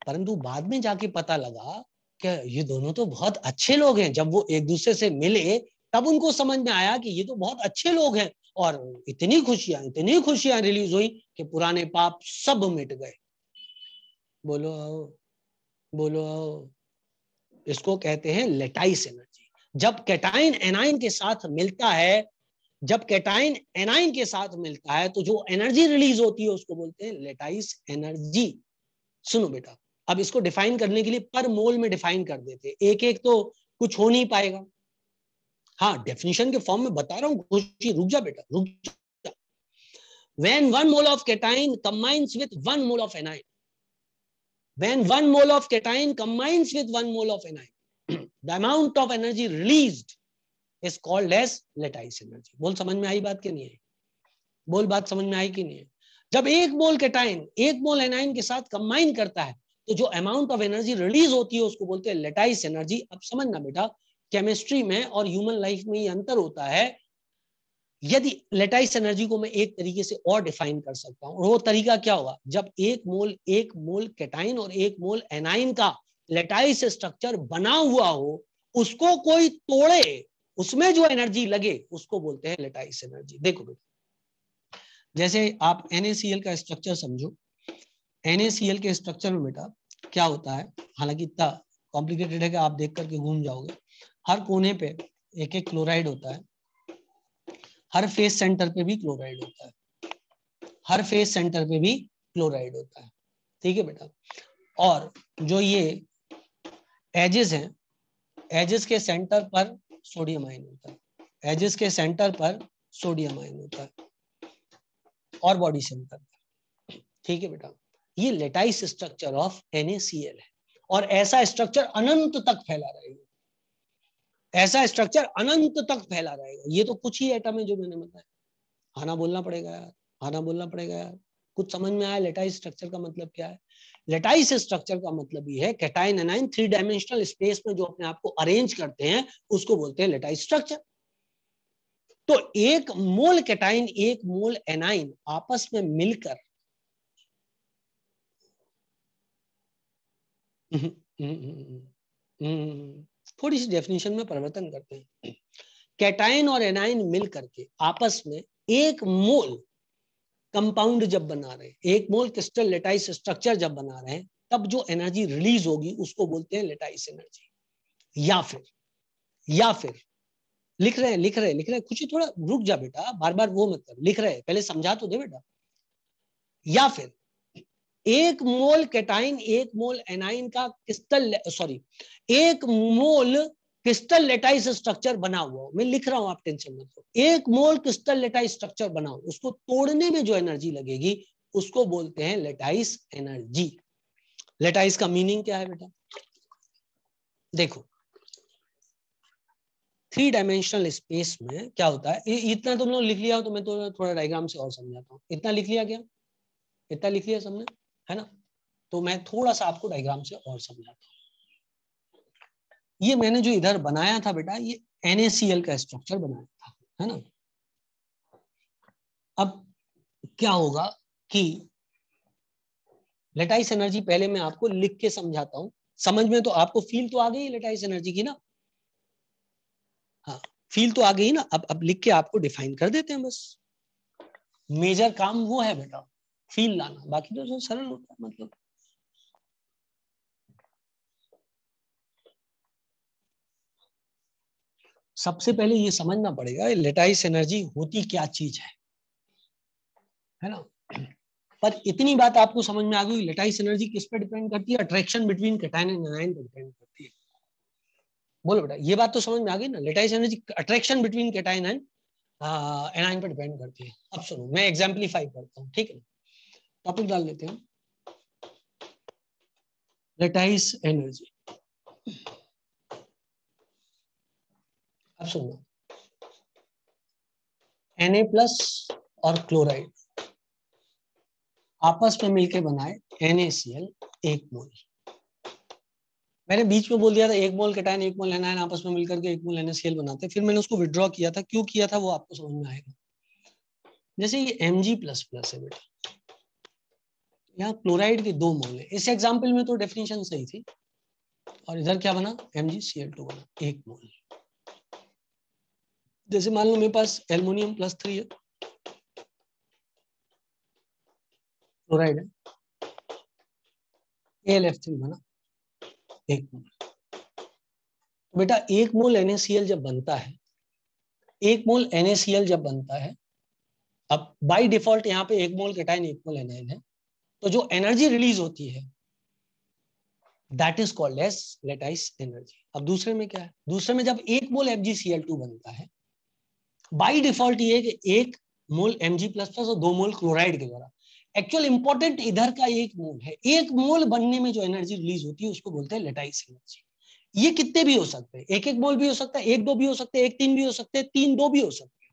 परंतु बाद में जाके पता लगा कि ये दोनों तो बहुत अच्छे लोग हैं। जब वो एक दूसरे से मिले तब उनको समझ में आया कि ये तो बहुत अच्छे लोग हैं, और इतनी खुशियां रिलीज हुई कि पुराने पाप सब मिट गए। बोलो आओ, बोलो आओ। इसको कहते हैं लेटाइस एनर्जी। जब कैटाइन एनाइन के साथ मिलता है, जब कैटाइन एनाइन के साथ मिलता है तो जो एनर्जी रिलीज होती है उसको बोलते हैं लेटाइस एनर्जी। सुनो बेटा, अब इसको डिफाइन करने के लिए पर मोल में डिफाइन कर देते, एक एक तो कुछ हो नहीं पाएगा। हाँ डेफिनेशन के फॉर्म में बता रहा हूं, खुशी रुक जा बेटा, रुक जा। When 1 mole of cation combines with 1 mole of anion, when 1 mole of cation combines with 1 mole of anion, the amount of energy released is called as lattice energy. बोल समझ में आई बात कि नहीं आई? बोल बात समझ में आई कि नहीं है? जब एक मोल कैटाइन एक मोल एनाइन के साथ कंबाइन करता है तो जो अमाउंट ऑफ एनर्जी रिलीज होती है उसको बोलते हैं लेटाइस एनर्जी। अब समझना बेटा, केमिस्ट्री में और ह्यूमन लाइफ में ये अंतर होता है। यदि लेटाइस एनर्जी को मैं एक तरीके से और डिफाइन कर सकता हूं, और वो तरीका क्या होगा, जब एक मोल कैटाइन और एक मोल एनाइन का लेटाइस स्ट्रक्चर बना हुआ हो, उसको कोई तोड़े, उसमें जो एनर्जी लगे उसको बोलते हैं लेटाइस एनर्जी। देखो बेटा, जैसे आप NaCl का स्ट्रक्चर समझो, NaCl के स्ट्रक्चर में बेटा क्या होता है, हालांकि इतना कॉम्प्लिकेटेड है कि आप देख करके घूम जाओगे। हर कोने पे एक एक क्लोराइड होता है, हर फेस सेंटर पे भी क्लोराइड होता है, हर फेस सेंटर पे भी क्लोराइड होता है। ठीक है बेटा, और जो ये एजेस हैं, एजेस के सेंटर पर सोडियम आयन होता है, एजेस के सेंटर पर सोडियम आयन होता है, और बॉडी सेंटर पर। ठीक है बेटा, ये लेटाइस स्ट्रक्चर ऑफ NaCl है, और ऐसा स्ट्रक्चर अनंत तक फैला रहेगा, ऐसा स्ट्रक्चर अनंत तक फैला रहेगा। ये तो कुछ ही एटम है जो मैंने बताया। आना बोलना पड़ेगा यार, आना बोलना पड़ेगा यार। कुछ समझ में आया लेटाइस स्ट्रक्चर का मतलब क्या है? लेटाइस स्ट्रक्चर का मतलब ये है कैटाइन एनाइन 3 डायमेंशनल स्पेस में जो अपने आप को अरेंज करते हैं उसको बोलते हैं लेटाइस स्ट्रक्चर। तो एक मोल कैटाइन एक मोल एनाइन आपस में मिलकर थोड़ी सी डेफिनेशन में परिवर्तन करते हैं। कैटाइन और एनाइन मिल करके आपस में एक मोल कंपाउंड जब बना रहे हैं, एक मोल क्रिस्टल लेटाइस स्ट्रक्चर जब बना रहे हैं, तब जो एनर्जी रिलीज होगी उसको बोलते हैं लेटाइस एनर्जी। या फिर लिख रहे हैं, कुछ थोड़ा रुक जा बेटा, बार बार वो मत कर, लिख रहे हैं, पहले समझा तो दे बेटा। या फिर एक मोल कैटाइन एक मोल एनाइन का क्रिस्टल, सॉरी, एक मोल क्रिस्टल लेटाइस स्ट्रक्चर बना हुआ, मैं लिख रहा हूं आप टेंशन मत लो, एक मोल क्रिस्टल लेटाइस स्ट्रक्चर बना हो, उसको तोड़ने में जो एनर्जी लगेगी उसको बोलते हैं लेटाइस एनर्जी। लेटाइस का मीनिंग क्या है बेटा? देखो 3 डायमेंशनल स्पेस में क्या होता है, इतना तुम लोग लिख लिया हो तो मैं तो थोड़ा डायग्राम से और समझाता हूँ। इतना लिख लिया क्या, इतना लिख लिया सबने, है ना? तो मैं थोड़ा सा आपको डायग्राम से और समझाता हूँ। ये मैंने जो इधर बनाया था बेटा, ये NaCl का स्ट्रक्चर बनाया था, है ना? अब क्या होगा कि लेटाइस एनर्जी पहले मैं आपको लिख के समझाता हूँ, समझ में तो आपको फील तो आ गई लेटाइस एनर्जी की ना? हाँ, फील तो आ गई ना? अब लिख के आपको डिफाइन कर देते हैं बस। मेजर काम वो है बेटा, फील लाना, बाकी तो सरल होता है। मतलब सबसे पहले ये समझना पड़ेगा लेटाइस एनर्जी होती क्या चीज है ना? पर इतनी बात आपको समझ में आ गई, लेटाइस एनर्जी किस पे डिपेंड करती है? Attraction between cation and anion पे डिपेंड करती है। बोलो बेटा, ये बात तो समझ में आ गई ना? Lattice energy attraction between cation and anion पे डिपेंड करती है। अब सुनो, मैं एग्जाम्पलीफाई करता हूँ, ठीक है? टॉपिक डाल देते हैं, लेटाइस एनर्जी। अब सुनो, Na+ और क्लोराइड आपस में मिलकर बनाए NaCl 1 मोल। मैंने बीच में बोल दिया था 1 मोल कैटायन 1 मोल एनायन आपस में मिलकर के 1 मोल NaCl बनाते, फिर मैंने उसको विड्रॉ किया था। क्यों किया था वो आपको समझ में आएगा। जैसे ये Mg++ है बेटा, यहाँ क्लोराइड के 2 मोल है। इस एग्जाम्पल में तो डेफिनेशन सही थी, और इधर क्या बना, MgCl2 बना 1 मोल। जैसे मान लो मेरे पास एल्युमिनियम+3 है, क्लोराइड है, AlF3 बना 1 मोल। तो बेटा 1 मोल NaCl जब बनता है, 1 मोल NaCl जब बनता है, अब बाय डिफॉल्ट यहाँ पे 1 मोल कैटायन 1 मोल एनायन है, तो जो एनर्जी रिलीज होती है that is called as lattice energy. अब दूसरे में क्या है, दूसरे में जब 1 मोल FgCl2 बनता है, बाय डिफॉल्ट ये है कि 1 मोल Mg++ और 2 मोल क्लोराइड के द्वारा। एक्चुअल इंपॉर्टेंट इधर का 1 मोल है। 1 मोल बनने में जो एनर्जी रिलीज होती है उसको बोलते हैं लेटाइस एनर्जी। ये कितने भी हो सकते हैं, 1-1 मोल भी हो सकता है, 1-2 भी हो सकते हैं, 1-3 भी हो सकते हैं, 3-2 भी हो सकते हैं।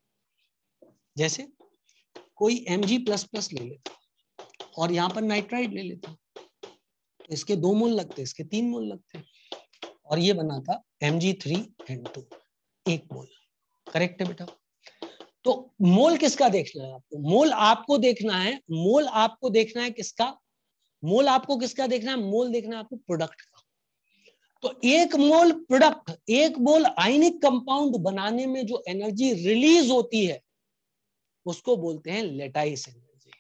जैसे कोई Mg++ ले लेता और यहाँ पर नाइट्राइड ले लेता, तो इसके 2 मोल लगते, इसके 3 मोल लगते, और ये बना था Mg3N2 1 मोल। करेक्ट है बेटा? तो मोल किसका देखना है आपको? मोल आपको देखना है, मोल आपको देखना है किसका? मोल आपको किसका देखना है? मोल देखना है आपको प्रोडक्ट का। तो 1 मोल प्रोडक्ट, 1 मोल आयनिक कंपाउंड बनाने में जो एनर्जी रिलीज होती है उसको बोलते हैं lattice energy.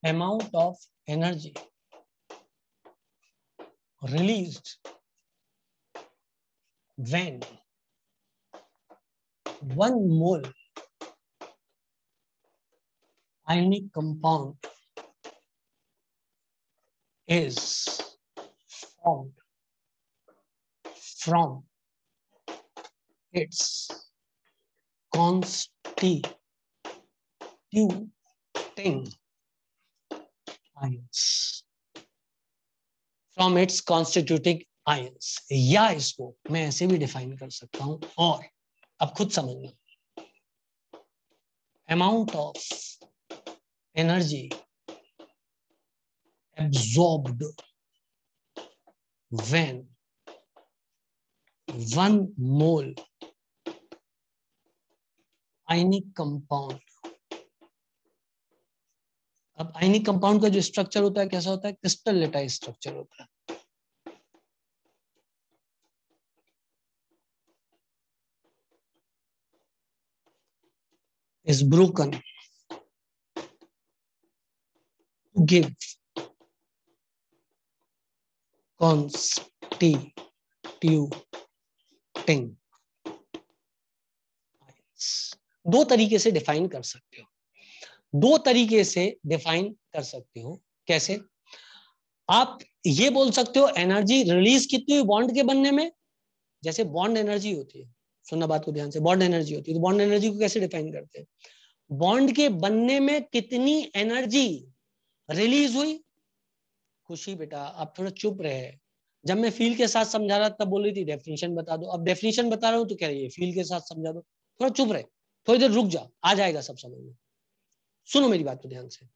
Amount of energy released when 1 mole ionic compound is formed from its constituting ions, from its constituting ions, या इसको मैं ऐसे भी डिफाइन कर सकता हूं, और अब खुद समझना, amount of energy absorbed when 1 mole ionic compound, अब आयनिक कंपाउंड का जो स्ट्रक्चर होता है कैसा होता है? क्रिस्टल लेटाइस स्ट्रक्चर होता है। is broken to give constituting ions। 2 तरीके से डिफाइन कर सकते हो, 2 तरीके से डिफाइन कर सकते हो। कैसे? आप ये बोल सकते हो एनर्जी रिलीज कितनी हुई बॉन्ड के बनने में। जैसे बॉन्ड एनर्जी होती है, सुनना बात को ध्यान से, बॉन्ड एनर्जी होती है, तो बॉन्ड एनर्जी को कैसे डिफाइन करते हैं? बॉन्ड के बनने में कितनी एनर्जी रिलीज हुई, खुशी बेटा आप थोड़ा चुप रहे। जब मैं फील के साथ समझा रहा तब बोल रही थी डेफिनेशन बता दो, अब डेफिनेशन बता रहा हूँ तो कह रही है फील के साथ समझा दो। थोड़ा चुप रहे, थोड़ी देर रुक जा, आ जाएगा सब समझ में। सुनो मेरी बात को ध्यान से,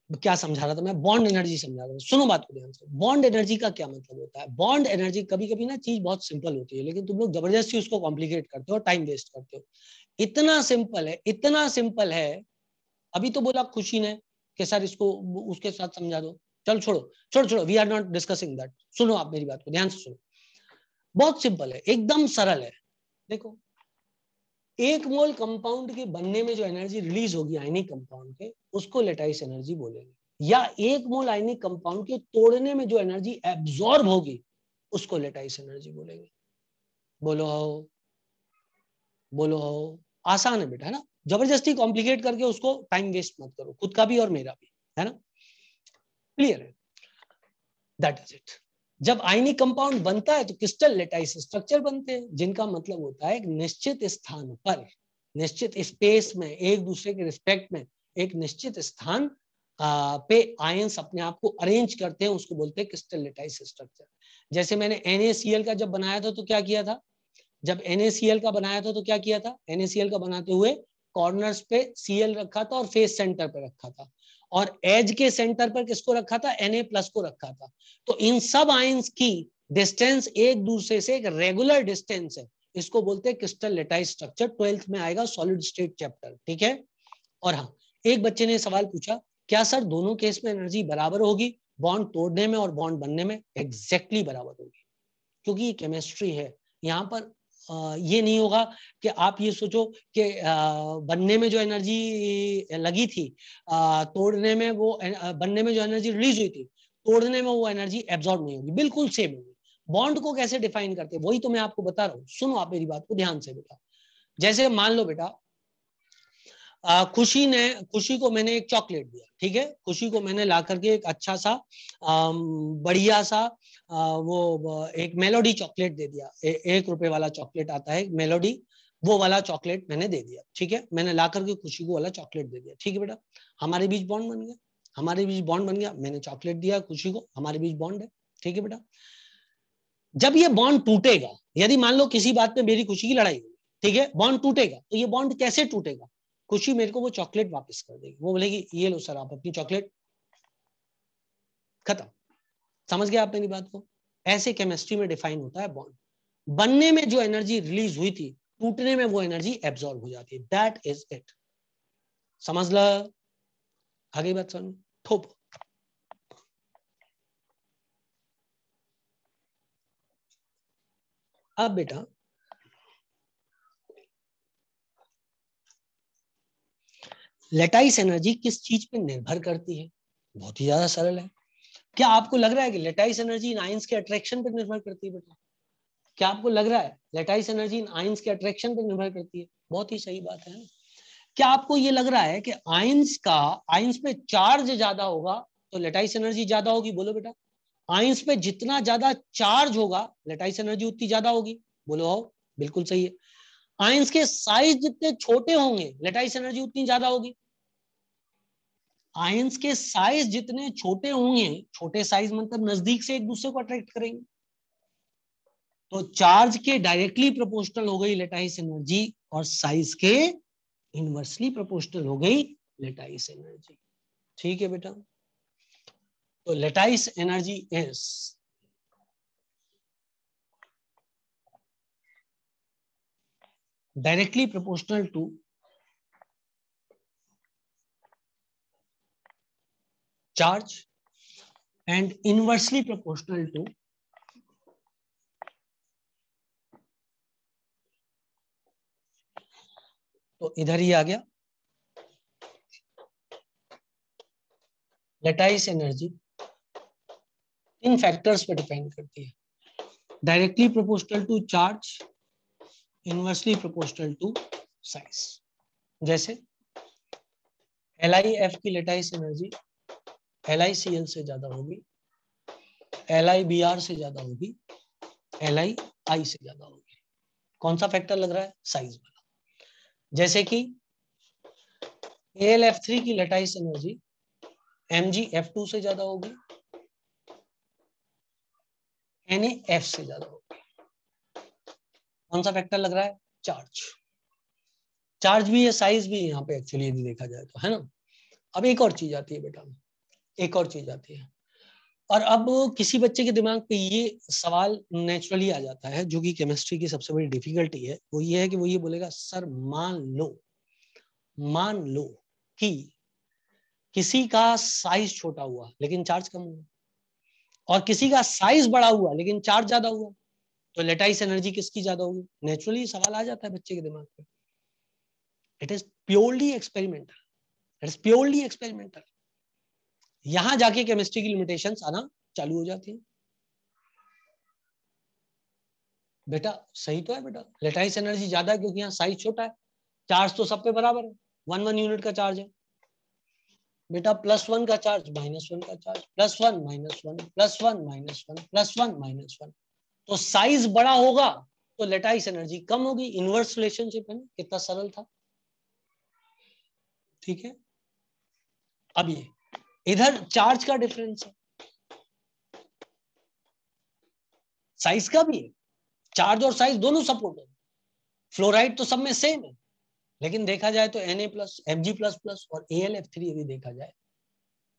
क्या समझा रहा था मैं, बॉन्ड एनर्जी समझा रहा था। सुनो बात को ध्यान से, बॉन्ड एनर्जी का क्या मतलब होता है। बॉन्ड एनर्जी, कभी कभी ना चीज बहुत सिंपल होती है लेकिन तुम लोग जबरदस्ती उसको कॉम्प्लिकेट करते हो, टाइम वेस्ट करते हो। इतना सिंपल है, इतना सिंपल है। अभी तो बोला खुशी ने कि सर इसको उसके साथ समझा दो, चल छोड़ो छोड़ो छोड़ो, we are not discussing that. सुनो आप मेरी बात को ध्यान से सुनो, बहुत सिंपल है, एकदम सरल है। देखो, एक मोल कंपाउंड के बनने में जो एनर्जी रिलीज होगी आयनिक कंपाउंड के, उसको लेटाइस एनर्जी बोलेंगे। या एक मोल आयनिक कंपाउंड के तोड़ने में जो एनर्जी एब्जॉर्ब होगी उसको लेटाइस एनर्जी बोलेंगे। बोलो हो, बोलो हो। आसान है बेटा, है ना। जबरदस्ती कॉम्प्लिकेट करके उसको टाइम वेस्ट मत करो, खुद का भी और मेरा भी, है ना। क्लियर है, दैट इज इट। जब आयनिक कंपाउंड बनता है तो क्रिस्टल लेटाइस स्ट्रक्चर बनते हैं, जिनका मतलब होता है एक निश्चित स्थान पर, निश्चित स्पेस में, एक दूसरे के रिस्पेक्ट में, एक निश्चित स्थान पे आयंस अपने आप को अरेंज करते हैं, उसको बोलते हैं क्रिस्टल लेटाइस स्ट्रक्चर। जैसे मैंने NaCl का जब बनाया था तो क्या किया था, जब NaCl का बनाया था तो क्या किया था, NaCl का बनाते हुए कॉर्नर्स पे Cl रखा था और फेस सेंटर पे रखा था, और एज के सेंटर पर किसको रखा था, Na+ को रखा था। तो इन सब आयंस की डिस्टेंस एक दूसरे से एक रेगुलर डिस्टेंस है, इसको बोलते हैं क्रिस्टल लेटाइस स्ट्रक्चर। 12th में आएगा सॉलिड स्टेट चैप्टर, ठीक है। और हाँ, एक बच्चे ने सवाल पूछा, क्या सर दोनों केस में एनर्जी बराबर होगी, बॉन्ड तोड़ने में और बॉन्ड बनने में। एग्जैक्टली बराबर होगी, क्योंकि ये केमिस्ट्री है। यहाँ पर ये नहीं होगा कि आप ये सोचो कि बनने में जो एनर्जी लगी थी, तोड़ने में वो बनने में जो एनर्जी रिलीज हुई थी, तोड़ने में वो एनर्जी एब्जॉर्ब नहीं होगी, बिल्कुल सेम होगी। बॉन्ड को कैसे डिफाइन करते हैं वही तो मैं आपको बता रहा हूँ। सुनो आप मेरी बात को ध्यान से बेटा। जैसे मान लो बेटा, खुशी को मैंने एक चॉकलेट दिया, ठीक है। खुशी को मैंने ला करके एक अच्छा सा बढ़िया सा वो एक मेलोडी चॉकलेट दे दिया। 1 रुपए वाला चॉकलेट आता है मेलोडी, वो वाला चॉकलेट मैंने दे दिया, ठीक है। मैंने ला करके खुशी को वाला चॉकलेट दे दिया, ठीक है बेटा। हमारे बीच बॉन्ड बन गया, हमारे बीच बॉन्ड बन गया। मैंने चॉकलेट दिया खुशी को, हमारे बीच बॉन्ड है, ठीक है बेटा। जब ये बॉन्ड टूटेगा, यदि मान लो किसी बात में मेरी खुशी की लड़ाई हुई, ठीक है, बॉन्ड टूटेगा, तो ये बॉन्ड कैसे टूटेगा, खुशी मेरे को वो चॉकलेट वापस कर देगी, वो बोलेगी ये लो सर आप अपनी चॉकलेट, खत्म। समझ गया आप मेरी बात को। ऐसे केमिस्ट्री में डिफाइन होता है बॉन्ड। बनने में जो एनर्जी रिलीज हुई थी, टूटने में वो एनर्जी एब्जॉर्ब हो जाती है, दैट इज इट। समझ लो, आगे बात समझ ठोप। अब बेटा लेटाइस एनर्जी किस चीज पे निर्भर करती है, बहुत ही ज्यादा सरल है। क्या आपको लग रहा है कि लेटाइस एनर्जी इन आयंस के अट्रैक्शन पर निर्भर करती है बेटा? क्या आपको लग रहा है लेटाइस एनर्जी इन आयंस के अट्रैक्शन पर निर्भर करती है? बहुत ही सही बात है। क्या आपको ये लग रहा है कि आयंस पे चार्ज ज्यादा होगा तो लेटाइस एनर्जी ज्यादा होगी? बोलो बेटा। आयंस पे जितना ज्यादा चार्ज होगा लेटाइस एनर्जी उतनी ज्यादा होगी। बोलो आओ, बिल्कुल सही है। आयंस के साइज जितने छोटे होंगे लेटाइस एनर्जी उतनी ज्यादा होगी। आयंस के साइज जितने छोटे होंगे, छोटे साइज मतलब नजदीक से एक दूसरे को अट्रैक्ट करेंगे, तो चार्ज के डायरेक्टली प्रोपोर्शनल हो गई लेटाइस एनर्जी, और साइज के इनवर्सली प्रोपोर्शनल हो गई लेटाइस एनर्जी, ठीक है बेटा। तो lattice energy is directly proportional to charge and inversely proportional to तो इधर ही आ गया लेटाइस एनर्जी इन फैक्टर्स पे डिपेंड करती है, directly proportional to charge, inversely proportional to size. जैसे LiF की लेटाइस एनर्जी LiCl से ज्यादा होगी, LiBr से ज्यादा होगी, LiI से ज्यादा होगी। कौन सा फैक्टर लग रहा है? साइज वाला। जैसे कि AlF3 की लेटाइस एनर्जी MgF2 से ज्यादा होगी, NaF से ज्यादा होगी। कौन सा फैक्टर लग रहा है? चार्ज। चार्ज भी है, साइज भी है यहाँ पे एक्चुअली यदि देखा जाए तो, है ना। अब एक और चीज आती है बेटा, एक और चीज आती है, और अब किसी बच्चे के दिमाग पे ये सवाल नेचुरली आ जाता है, जो कि केमिस्ट्री की सबसे बड़ी डिफिकल्टी है, वो ये है कि वो ये बोलेगा सर मान लो कि किसी का साइज छोटा हुआ लेकिन चार्ज कम हुआ, और किसी का साइज बड़ा हुआ लेकिन चार्ज ज्यादा हुआ, तो लेटाइस एनर्जी किसकी ज्यादा होगी? नेचुरली सवाल आ जाता है बच्चे के दिमाग पे। It is purely experimental, it is purely experimental. यहां जाके केमिस्ट्री की लिमिटेशंस आना चालू हो जाती है। बेटा सही तो है बेटा, लेटाइस एनर्जी ज्यादा है क्योंकि यहाँ साइज छोटा है, चार्ज तो सब पे बराबर है, 1 यूनिट का चार्ज है बेटा। +1 का चार्ज, -1 का चार्ज, +1 -1 +1 -1 +1 -1, तो साइज बड़ा होगा तो लेटाइस एनर्जी कम होगी। इनवर्स रिलेशनशिप है ना, कितना सरल था। ठीक है, अब ये इधर चार्ज का डिफरेंस है, साइज का भी है, चार्ज और साइज दोनों सपोर्ट है। फ्लोराइड तो सब में सेम है, लेकिन देखा जाए तो Na+, Mg++ और AlF3 यदि देखा जाए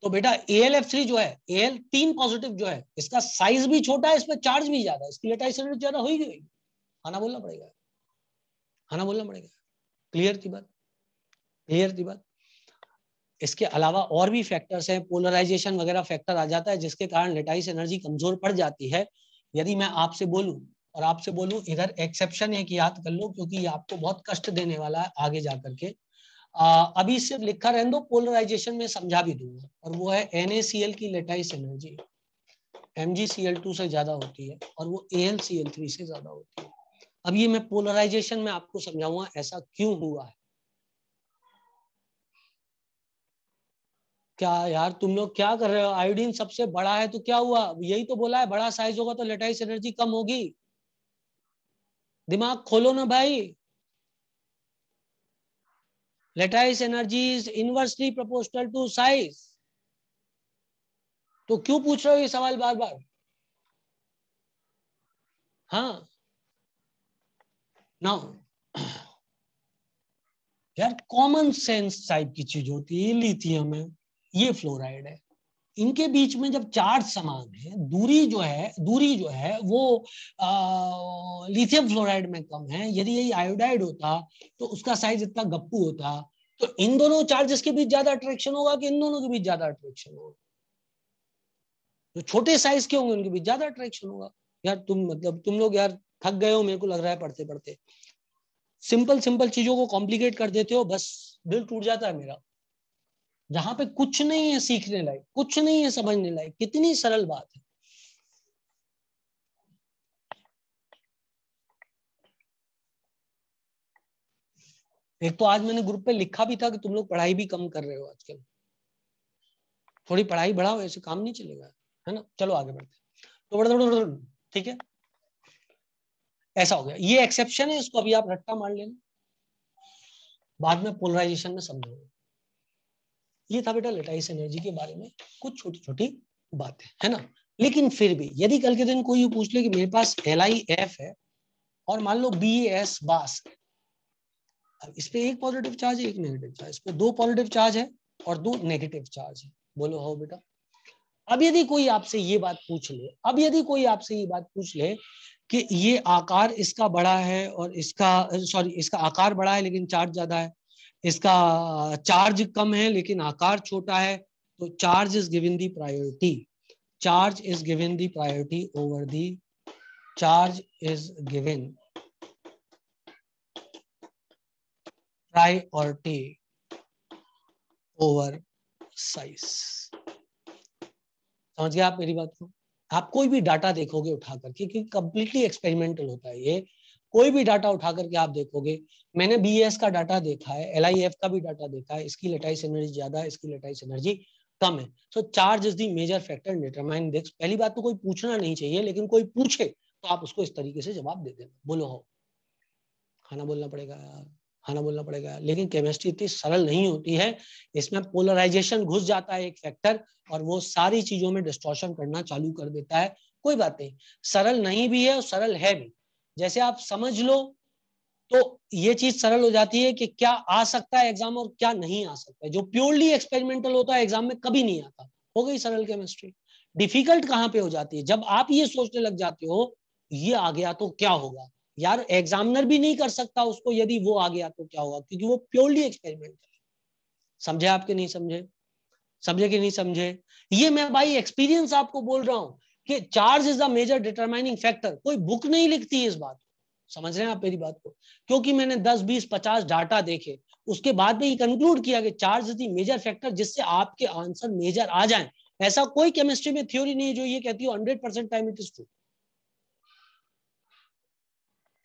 तो बेटा AlF3 जो है, Al 3 पॉजिटिव जो है, इसका साइज भी छोटा है, इसमें चार्ज भी ज्यादा है, इसकी लेटाइस एनर्जी ज्यादा होगी। खाना बोलना पड़ेगा, खाना बोलना पड़ेगा। क्लियर थी बात, क्लियर थी बात। इसके अलावा और भी फैक्टर्स हैं, पोलराइजेशन वगैरह फैक्टर आ जाता है, जिसके कारण लेटाइस एनर्जी कमजोर पड़ जाती है। यदि मैं आपसे बोलूं और आपसे बोलूं इधर एक्सेप्शन एक याद कर लो, क्योंकि ये आपको बहुत कष्ट देने वाला है आगे जाकर के। अभी सिर्फ लिखा रहने दो, पोलराइजेशन में समझा भी दूंगा, और वो है NaCl की लेटाइस एनर्जी MgCl2 से ज्यादा होती है और वो AlCl3 से ज्यादा होती है। अब ये मैं पोलराइजेशन में आपको समझाऊंगा ऐसा क्यों हुआ है। क्या यार तुम लोग क्या कर रहे हो? आयोडीन सबसे बड़ा है तो क्या हुआ? यही तो बोला है, बड़ा साइज होगा तो लेटाइस एनर्जी कम होगी। दिमाग खोलो ना भाई। Lattice energy is inversely proportional to size. तो क्यों पूछ रहे हो ये सवाल बार बार? हाँ, नाउ यार कॉमन सेंस टाइप की चीज होती है, लिथियम है, ये फ्लोराइड है, इनके बीच में जब चार्ज समान है, दूरी जो है वो लिथियम फ्लोराइड में कम है। यदि यही आयोडाइड होता तो उसका साइज इतना गप्पू होता, तो इन दोनों चार्जेस के बीच ज्यादा अट्रैक्शन होगा कि इन दोनों के बीच ज्यादा अट्रैक्शन होगा? जो छोटे साइज के होंगे उनके बीच ज्यादा अट्रैक्शन होगा। यार तुम लोग यार थक गए हो, मेरे को लग रहा है पढ़ते पढ़ते। सिंपल सिंपल चीजों को कॉम्प्लिकेट कर देते हो, बस दिल टूट जाता है मेरा। जहां पे कुछ नहीं है सीखने लायक, कुछ नहीं है समझने लायक, कितनी सरल बात है। एक तो आज मैंने ग्रुप पे लिखा भी था कि तुम लोग पढ़ाई भी कम कर रहे हो आजकल, थोड़ी पढ़ाई बढ़ाओ, ऐसे काम नहीं चलेगा, है ना। चलो आगे बढ़ते, तो ठीक है, ऐसा हो गया। ये एक्सेप्शन है, इसको अभी आप रट्टा मार लेना, बाद में पोलराइजेशन में समझोगे। ये था बेटा लेटाइस एनर्जी के बारे में कुछ छोटी छोटी बातें, है ना। लेकिन फिर भी यदि कल के दिन कोई ये पूछ ले कि मेरे पास LiF है और मान लो BAS बास, अब इस पे एक पॉजिटिव चार्ज है एक नेगेटिव चार्ज, इस पे 2 पॉजिटिव चार्ज है और 2 नेगेटिव चार्ज है, बोलो हो बेटा। अब यदि कोई आपसे ये बात पूछ ले, अब यदि कोई आपसे ये बात पूछ ले कि ये आकार इसका बड़ा है और इसका, सॉरी, इसका आकार बड़ा है लेकिन चार्ज ज्यादा है, इसका चार्ज कम है लेकिन आकार छोटा है, तो charge is given the priority, charge is given the priority over the, charge is given priority over size. समझ गए आप मेरी बात को? आप कोई भी डाटा देखोगे उठा करके, क्योंकि कंप्लीटली एक्सपेरिमेंटल होता है ये, कोई भी डाटा उठा करके आप देखोगे, मैंने BAS का डाटा देखा है, LiF का भी डाटा देखा है, इसकी लेटाइस एनर्जी ज्यादा है, इसकी लेटाइस एनर्जी कम है। So charge is the major factor determine this. पहली बात तो कोई पूछना नहीं चाहिए, लेकिन कोई पूछे तो आप उसको इस तरीके से जवाब दे देना, बोलो हो। खाना बोलना पड़ेगा यार, हाँ ना बोलना पड़ेगा। लेकिन केमिस्ट्री इतनी सरल नहीं होती है, इसमें पोलराइजेशन घुस जाता है एक फैक्टर और वो सारी चीजों में डिस्टॉर्शन करना चालू कर देता है। कोई बात नहीं, सरल नहीं भी है और सरल है भी। जैसे आप समझ लो तो ये चीज सरल हो जाती है कि क्या आ सकता है एग्जाम और क्या नहीं आ सकता है। जो प्योरली एक्सपेरिमेंटल होता है एग्जाम में कभी नहीं आता। हो गई सरल केमिस्ट्री। डिफिकल्ट कहां पे हो जाती है, जब आप ये सोचने लग जाते हो ये आ गया तो क्या होगा। यार एग्जामिनर भी नहीं कर सकता उसको, यदि वो आ गया तो क्या होगा, क्योंकि वो प्योरली एक्सपेरिमेंटल है। समझे आपके नहीं समझे, समझे कि नहीं समझे। ये मैं भाई एक्सपीरियंस आपको बोल रहा हूं कि charge is the major determining factor. कोई बुक नहीं लिखती है इस बात को। समझ रहे हैं आप मेरी बात को, क्योंकि मैंने 10 20 50 डाटा देखे, उसके बाद में ये कंक्लूड किया कि charge is the major factor, जिससे आपके आंसर मेजर आ जाए। ऐसा कोई केमिस्ट्री में थ्योरी नहीं है जो ये कहती हो 100% टाइम इट इज ट्रू।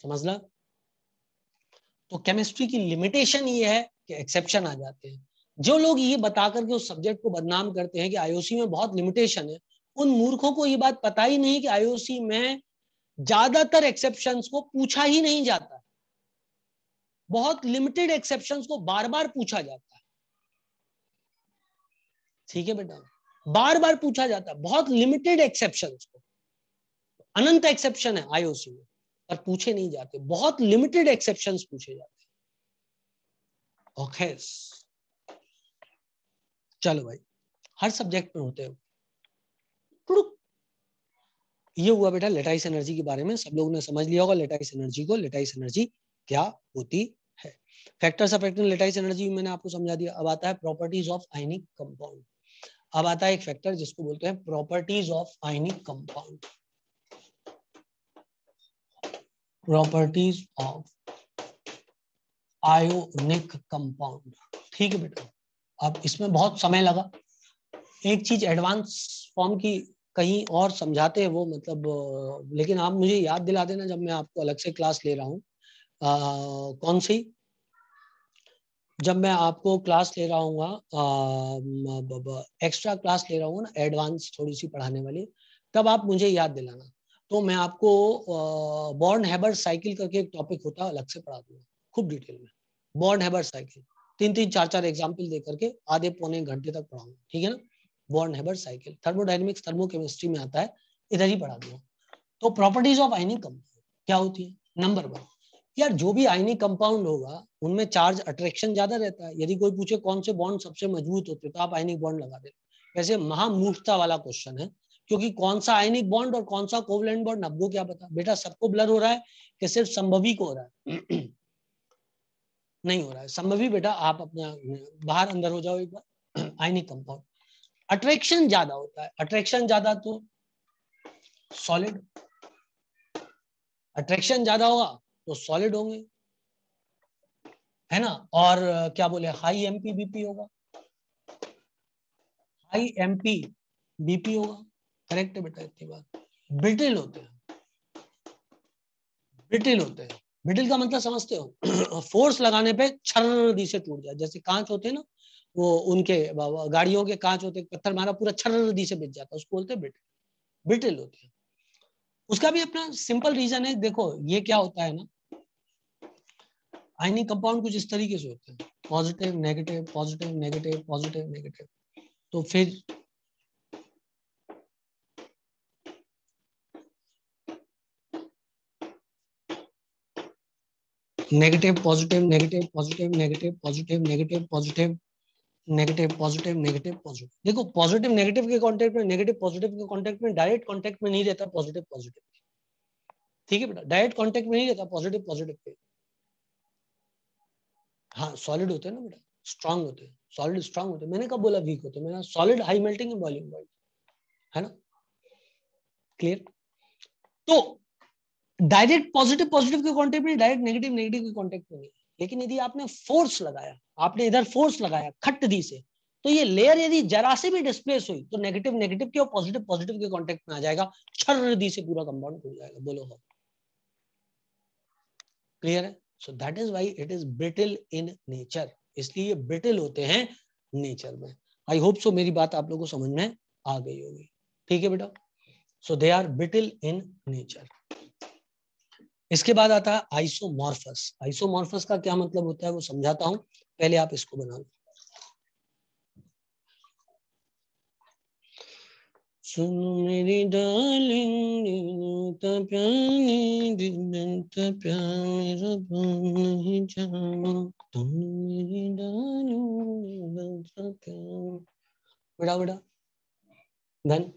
समझ ला। तो केमिस्ट्री की लिमिटेशन ये है कि एक्सेप्शन आ जाते हैं। जो लोग ये बता करके उस सब्जेक्ट को बदनाम करते हैं कि आईओसी में बहुत लिमिटेशन है, उन मूर्खों को ये बात पता ही नहीं कि आईओसी में ज्यादातर एक्सेप्शंस को पूछा ही नहीं जाता। बहुत लिमिटेड एक्सेप्शंस को बार बार पूछा जाता है। ठीक है बेटा, बार बार पूछा जाता है बहुत लिमिटेड एक्सेप्शंस को। अनंत एक्सेप्शन है आईओसी में पर पूछे नहीं जाते, बहुत लिमिटेड एक्सेप्शंस पूछे जाते हैं। ओके चलो भाई, हर सब्जेक्ट में होते हैं। ये हुआ बेटा लेटाइस एनर्जी के बारे में। सब लोगों ने समझ लिया होगा लेटाइस एनर्जी को, लेटाइस एनर्जी क्या होती है। फैक्टर्स अफेक्टिंग लेटाइस एनर्जी मैंने आपको समझा दिया। अब आता है प्रॉपर्टीज ऑफ आयनिक कंपाउंड। अब आता है एक फैक्टर जिसको बोलते हैं properties of ionic compound. Properties of ionic compound. ठीक है बेटा, अब इसमें बहुत समय लगा। एक चीज एडवांस फॉर्म की कहीं और समझाते हैं वो, मतलब लेकिन आप मुझे याद दिला देना जब मैं आपको अलग से क्लास ले रहा हूँ। कौन सी, जब मैं आपको क्लास ले रहा हूँ एक्स्ट्रा क्लास ले रहा हूँ ना, एडवांस थोड़ी सी पढ़ाने वाली, तब आप मुझे याद दिलाना। तो मैं आपको बॉर्न हैबर साइकिल करके एक टॉपिक होता है, अलग से पढ़ा दूंगा खूब डिटेल में। बॉर्न हैबर साइकिल 3 3 4 4 एग्जाम्पल दे करके आधे पौने घंटे तक पढ़ाऊंगा। ठीक है ना। Born Haber cycle thermodynamics thermochemistry में आता है, इधर ही पढ़ा दूंगा। तो प्रॉपर्टीज ऑफ आयनिक कंपाउंड क्या होती है। नंबर 1, यार जो भी आयनिक कंपाउंड होगा उनमें चार्ज अट्रैक्शन ज्यादा रहता है। यदि कोई पूछे कौन से बॉन्ड सबसे मजबूत होते तो आप आयनिक बॉन्ड लगा देना। वैसे महामूर्खता वाला क्वेश्चन है, क्योंकि कौन सा आयनिक बॉन्ड और कौन सा कोवलेंट बॉन्ड आपको क्या पता। बेटा सबको ब्लर हो रहा है कि सिर्फ संभवी को हो रहा है। नहीं हो रहा है संभवी। बेटा आप अपना बाहर अंदर हो जाओ एक बार। आयनिक कंपाउंड अट्रैक्शन ज्यादा होता है, अट्रैक्शन ज्यादा तो सॉलिड, अट्रैक्शन ज्यादा होगा तो सॉलिड होंगे, है ना। और क्या बोले, हाई एमपी बीपी होगा, हाई एमपी बीपी होगा। करेक्ट है बेटा, इतनी बात। ब्रिटिल होते हैं, ब्रिटिल होते हैं। ब्रिटिल का मतलब समझते हो, फोर्स लगाने पे छर्रदी से टूट जाए। जैसे कांच होते हैं ना, वो उनके गाड़ियों के कांच होते हैं, पत्थर मारा पूरा छर्रदी से बिक जाता है, उसको बोलते हैं ब्रिटिल। ब्रिटिल होते हैं। उसका भी अपना सिंपल रीजन है। देखो ये क्या होता है ना, आयनिक कंपाउंड कुछ इस तरीके से होते हैं, positive negative positive negative positive negative. तो फिर negative positive negative positive negative positive negative positive negative positive negative positive. देखो पॉजिटिव नेगेटिव के कांटेक्ट में, नेगेटिव पॉजिटिव के कांटेक्ट में, डायरेक्ट कांटेक्ट में नहीं रहता पॉजिटिव पॉजिटिव। ठीक है बेटा, डायरेक्ट कांटेक्ट में नहीं रहता पॉजिटिव पॉजिटिव पे। हाँ सॉलिड होते हैं ना बेटा, स्ट्रांग होते हैं, सॉलिड स्ट्रांग होते हैं। मैंने कब बोला वीक होते हैं, मैंने solid high melting and boiling point, है ना। क्लियर। तो डायरेक्ट पॉजिटिव पॉजिटिव के कांटेक्ट में, डायरेक्ट नेगेटिव नेगेटिव के कांटेक्ट में नहीं। लेकिन यदि आपने फोर्स लगाया, आपने इधर फोर्स लगाया खट दी से, तो ये लेयर यदि जरा से भी डिस्प्लेस हुई तो नेगेटिव नेगेटिव के और पॉजिटिव पॉजिटिव के कांटेक्ट में आ जाएगा, छर दी से पूरा कंपाउंड टूट जाएगा। बोलो हो। क्लियर है। So that is why it is brittle in nature, इसलिए ये ब्रिटल होते हैं नेचर में। आई होप सो मेरी बात आप लोगों को समझ में आ गई होगी। ठीक है बेटा, so they are brittle in nature. इसके बाद आता है आइसोमॉर्फस। आइसोमॉर्फस का क्या मतलब होता है वो समझाता हूं, पहले आप इसको बना लो। सुन मेरी डार्लिंग प्यार नहीं जाना तुम मेरी डार्लिंग बड़ा बड़ा धन।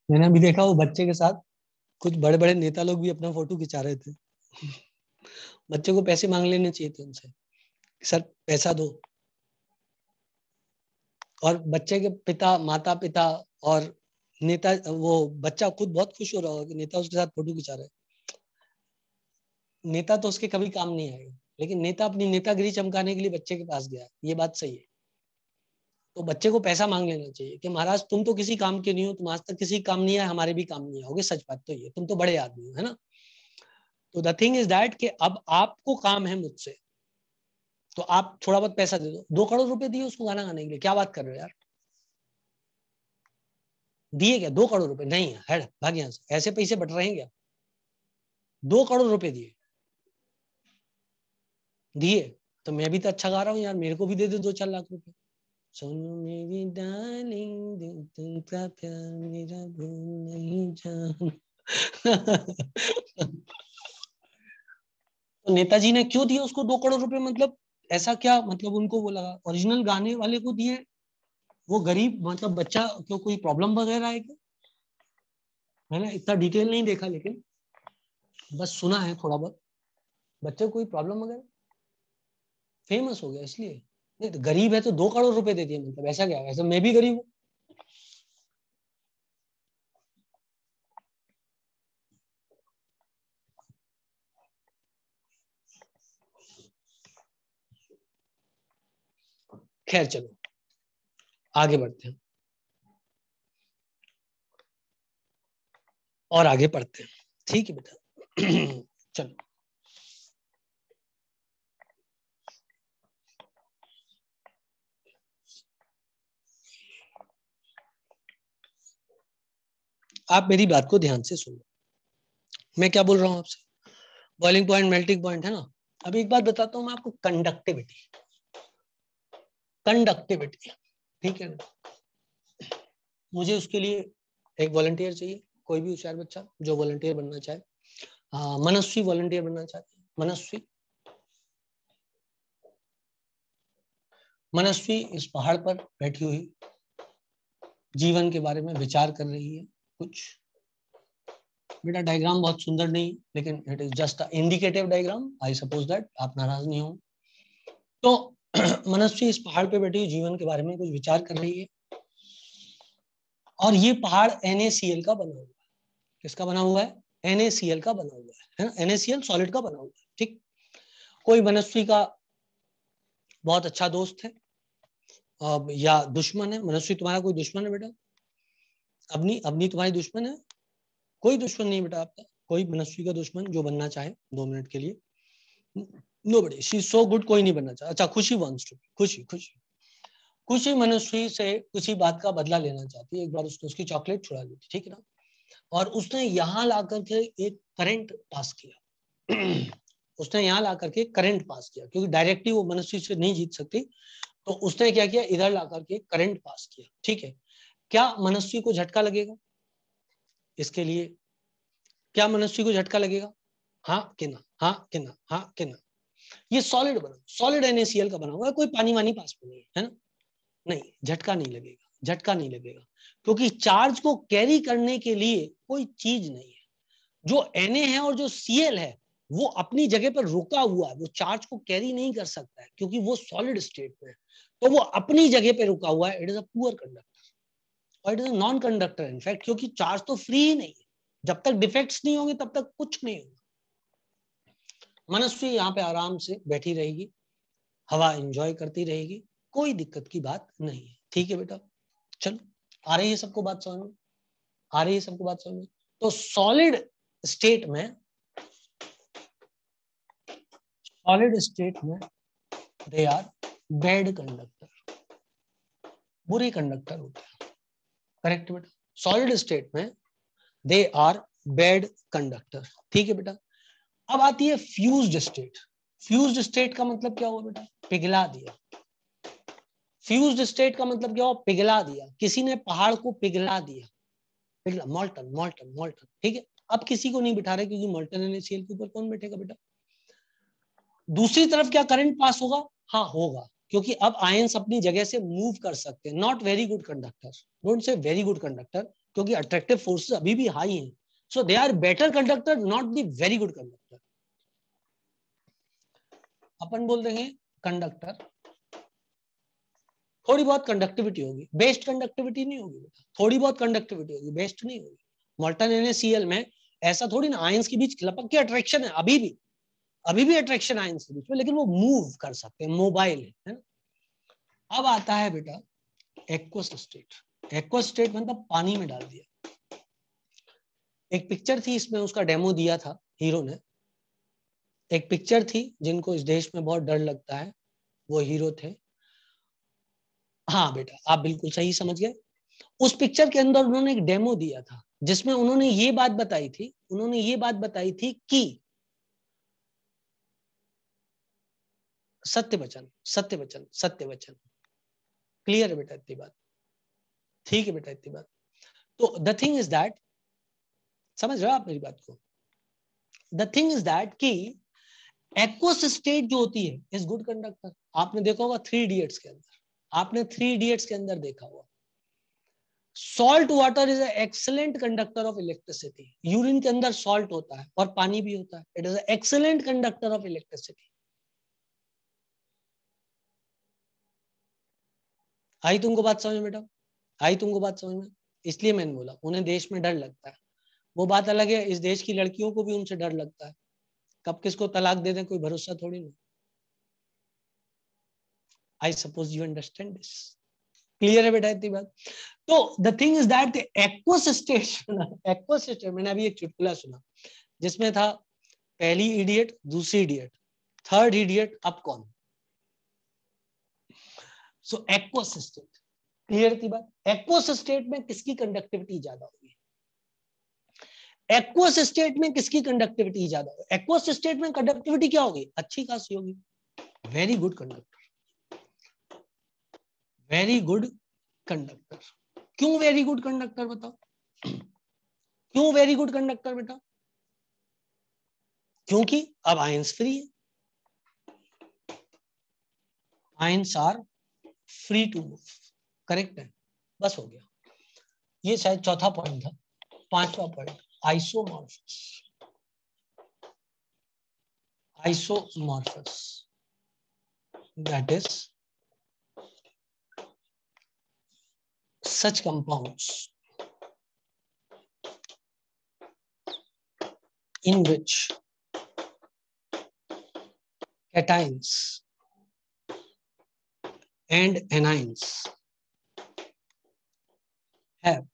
मैंने अभी देखा वो बच्चे के साथ कुछ बड़े बड़े नेता लोग भी अपना फोटो खिंचा रहे थे। बच्चे को पैसे मांग लेने चाहिए थे उनसे, सर पैसा दो। और बच्चे के पिता, माता पिता और नेता, वो बच्चा खुद बहुत खुश हो रहा होगा कि नेता उसके साथ फोटो खिंचा रहे हैं। नेता तो उसके कभी काम नहीं आएगा, लेकिन नेता अपनी नेतागिरी चमकाने के लिए बच्चे के पास गया, ये बात सही है। तो बच्चे को पैसा मांग लेना चाहिए कि महाराज तुम तो किसी काम के नहीं हो, तुम आज तक किसी काम नहीं आए, हमारे भी काम नहीं आओगे, सच बात तो ये, तुम तो बड़े आदमी हो, है ना। तो द थिंग इज दैट कि अब आपको काम है मुझसे, तो आप थोड़ा बहुत पैसा दे दो। 2 करोड़ रुपए दिए उसको गाना गाने के लिए, क्या बात कर रहे हो यार। दिए क्या 2 करोड़ रुपए? नहीं है, भाग यहाँ से, ऐसे पैसे बट रहे हैं क्या? 2 करोड़ रुपए दिए, दिए तो मैं भी तो अच्छा गा रहा हूँ यार, मेरे को भी दे दे 2-4 लाख रुपए। सुनो मेरी डार्लिंग दिल तुमका प्यार मेरा भूल नहीं जाना। तो नेताजी ने क्यों दिए उसको 2 करोड़ रुपए? मतलब ऐसा क्या, मतलब उनको वो लगा ओरिजिनल गाने वाले को दिए, वो गरीब मतलब बच्चा क्यों, कोई प्रॉब्लम वगैरह है क्या? मैंने इतना डिटेल नहीं देखा, लेकिन बस सुना है थोड़ा बहुत, बच्चे को कोई प्रॉब्लम वगैरह, फेमस हो गया इसलिए? नहीं तो गरीब है तो 2 करोड़ रुपए दे दिए, मतलब ऐसा क्या है, ऐसा मैं भी गरीब हूँ। खैर चलो आगे बढ़ते हैं और आगे पढ़ते हैं, ठीक है बेटा। चलो आप मेरी बात को ध्यान से सुनो, मैं क्या बोल रहा हूँ आपसे। बॉइलिंग पॉइंट, मेल्टिंग पॉइंट, है ना। अभी एक बात बताता हूँ मैं आपको, कंडक्टिविटी, कंडक्टिविटी, ठीक है ना। मुझे उसके लिए एक वॉलंटियर चाहिए, कोई भी होशियार बच्चा जो वॉलंटियर बनना चाहे। मनस्वी वॉलंटियर बनना चाहती है, मनस्वी। मनस्वी इस पहाड़ पर बैठी हुई जीवन के बारे में विचार कर रही है कुछ। बेटा डायग्राम बहुत सुंदर नहीं, लेकिन it is just indicative diagram, I suppose that आप नाराज नहीं हो। तो मनस्वी इस पहाड़ पे बैठी हुई जीवन के बारे में कुछ विचार कर रही है, और ये पहाड़ NaCl का बना हुआ है। किसका बना हुआ है? NaCl का बना हुआ है ना, NaCl सॉलिड का बना हुआ है, ठीक। कोई मनस्वी का बहुत अच्छा दोस्त है या दुश्मन है? मनस्वी तुम्हारा कोई दुश्मन है बेटा? अबनी, अबनी तुम्हारी दुश्मन है? कोई दुश्मन नहीं बेटा आपका, कोई मनस्वी का दुश्मन जो बनना चाहे 2 मिनट के लिए, nobody, she so good, कोई नहीं बनना चाहे। अच्छा खुशी वॉन्ट्स टू, खुशी, खुशी, खुशी मनस्वी से किसी बात का बदला लेना चाहती है। एक बार उसने उसकी चॉकलेट छुड़ा ली थी, ठीक है ना, और उसने यहाँ ला करके एक करंट पास किया। उसने यहाँ ला करके करंट पास किया, क्योंकि डायरेक्टली वो मनस्वी से नहीं जीत सकती, तो उसने क्या किया, इधर ला करके करंट पास किया, ठीक है। क्या मनस्वी को झटका लगेगा? इसके लिए क्या मनस्वी को झटका लगेगा? हाँ कि ना, हाँ कि ना, हाँ कि ना। ये सॉलिड बना, सॉलिड NaCl का बना हुआ है, कोई पानी वानी पास में नहीं है ना। नहीं, झटका नहीं लगेगा, झटका नहीं लगेगा, क्योंकि चार्ज को कैरी करने के लिए कोई चीज नहीं है। जो Na है और जो Cl है वो अपनी जगह पर रुका हुआ है, वो चार्ज को कैरी नहीं कर सकता है, क्योंकि वो सॉलिड स्टेट में है, तो वो अपनी जगह पे रुका हुआ है। It is a poor conductor, और it is a non conductor in fact, क्योंकि चार्ज तो फ्री ही नहीं है। जब तक डिफेक्ट्स नहीं होंगे तब तक कुछ नहीं होगा। मनस्वी यहाँ पे आराम से बैठी रहेगी, हवा एंजॉय करती रहेगी, कोई दिक्कत की बात नहीं है। ठीक है बेटा, चलो आ रही है सबको बात समझ में, आ रही है सबको बात समझ में। तो सॉलिड स्टेट में दे आर बैड कंडक्टर, बुरे कंडक्टर होते हैं। करेक्ट बेटा, सॉलिड स्टेट में दे आर बैड कंडक्टर। ठीक है बेटा, अब आती है फ्यूज्ड स्टेट। फ्यूज्ड स्टेट का मतलब क्या हुआ बेटा? पिघला दिया। फ्यूज्ड स्टेट का मतलब क्या हुआ? पिघला दिया। किसी ने पहाड़ को पिघला दिया, पिघला, मॉल्टन मॉल्टन मॉल्टन। ठीक है, अब किसी को नहीं बिठा रहे क्योंकि मॉल्टन NaCl के ऊपर कौन बैठेगा बेटा? दूसरी तरफ क्या करंट पास होगा? हाँ होगा, क्योंकि अब आयंस अपनी जगह से मूव कर सकते हैं। Not very good conductor, don't say very good conductor, क्योंकि अट्रैक्टिव फोर्सेस अभी भी हाई हैं, so they are better conductor, not the very good conductor. अपन बोल देंगे कंडक्टर, थोड़ी बहुत कंडक्टिविटी होगी, बेस्ट कंडक्टिविटी नहीं होगी बेटा, थोड़ी बहुत कंडक्टिविटी होगी, बेस्ट नहीं होगी। मॉल्टन NaCl में ऐसा थोड़ी ना आयंस के बीच लपक के अट्रैक्शन है, अभी भी अट्रैक्शन आयंस के बीच में, लेकिन वो मूव कर सकते हैं, मोबाइल है ना। अब आता है बेटा एक्वस स्टेट। एक्वस स्टेट मतलब पानी में डाल दिया। एक पिक्चर थी, इसमें उसका डेमो दिया था हीरो ने। एक पिक्चर थी, जिनको इस देश में बहुत डर लगता है, वो हीरो थे। हाँ बेटा, आप बिल्कुल सही समझ गए। उस पिक्चर के अंदर उन्होंने एक डेमो दिया था, जिसमें उन्होंने ये बात बताई थी कि सत्य वचन, सत्य वचन, सत्य वचन। क्लियर है बेटा इतनी बात? ठीक है बेटा इतनी बात। तो द थिंग इज दैट, समझ रहे हो आप मेरी बात को? द थिंग इज दैट कि एक्वस स्टेट जो होती है इज गुड कंडक्टर। आपने देखा होगा 3 इडियट्स के अंदर, आपने 3 इडियट्स के अंदर देखा होगा, salt water is excellent conductor of electricity. Urine के अंदर सॉल्ट होता है और पानी भी होता है, it is excellent conductor of electricity. आई तुमको बात समझ में बेटा? आई तुमको बात समझ में? इसलिए मैंने बोला उन्हें देश में डर लगता है। वो बात अलग है, इस देश की लड़कियों को भी उनसे डर लगता है, कब किसको तलाक दे दें कोई भरोसा थोड़ी ना। I suppose you understand this. Clear है बेटा इतनी बात? तो the thing is that aqueous state, मैंने अभी एक चुटकुला सुना जिसमें था पहली इडियट, दूसरी इडियट, थर्ड इडियट, अब कौन? सो एक्वस स्टेट, क्लियर थी बात? एक्वस स्टेट में किसकी कंडक्टिविटी ज्यादा होगी? एक्वस स्टेट में किसकी कंडक्टिविटी ज्यादा होगी? एक्वस स्टेट में कंडक्टिविटी क्या होगी? अच्छी खासी होगी, very good conductor, very good conductor. क्यों वेरी गुड कंडक्टर बताओ? क्यों वेरी गुड कंडक्टर बेटा? क्योंकि अब आयंस फ्री है, ions are free to move. Correct है, बस हो गया। ये शायद चौथा पॉइंट था। पांचवा point, isomorphous. Isomorphous that is such compounds in which cations and anions have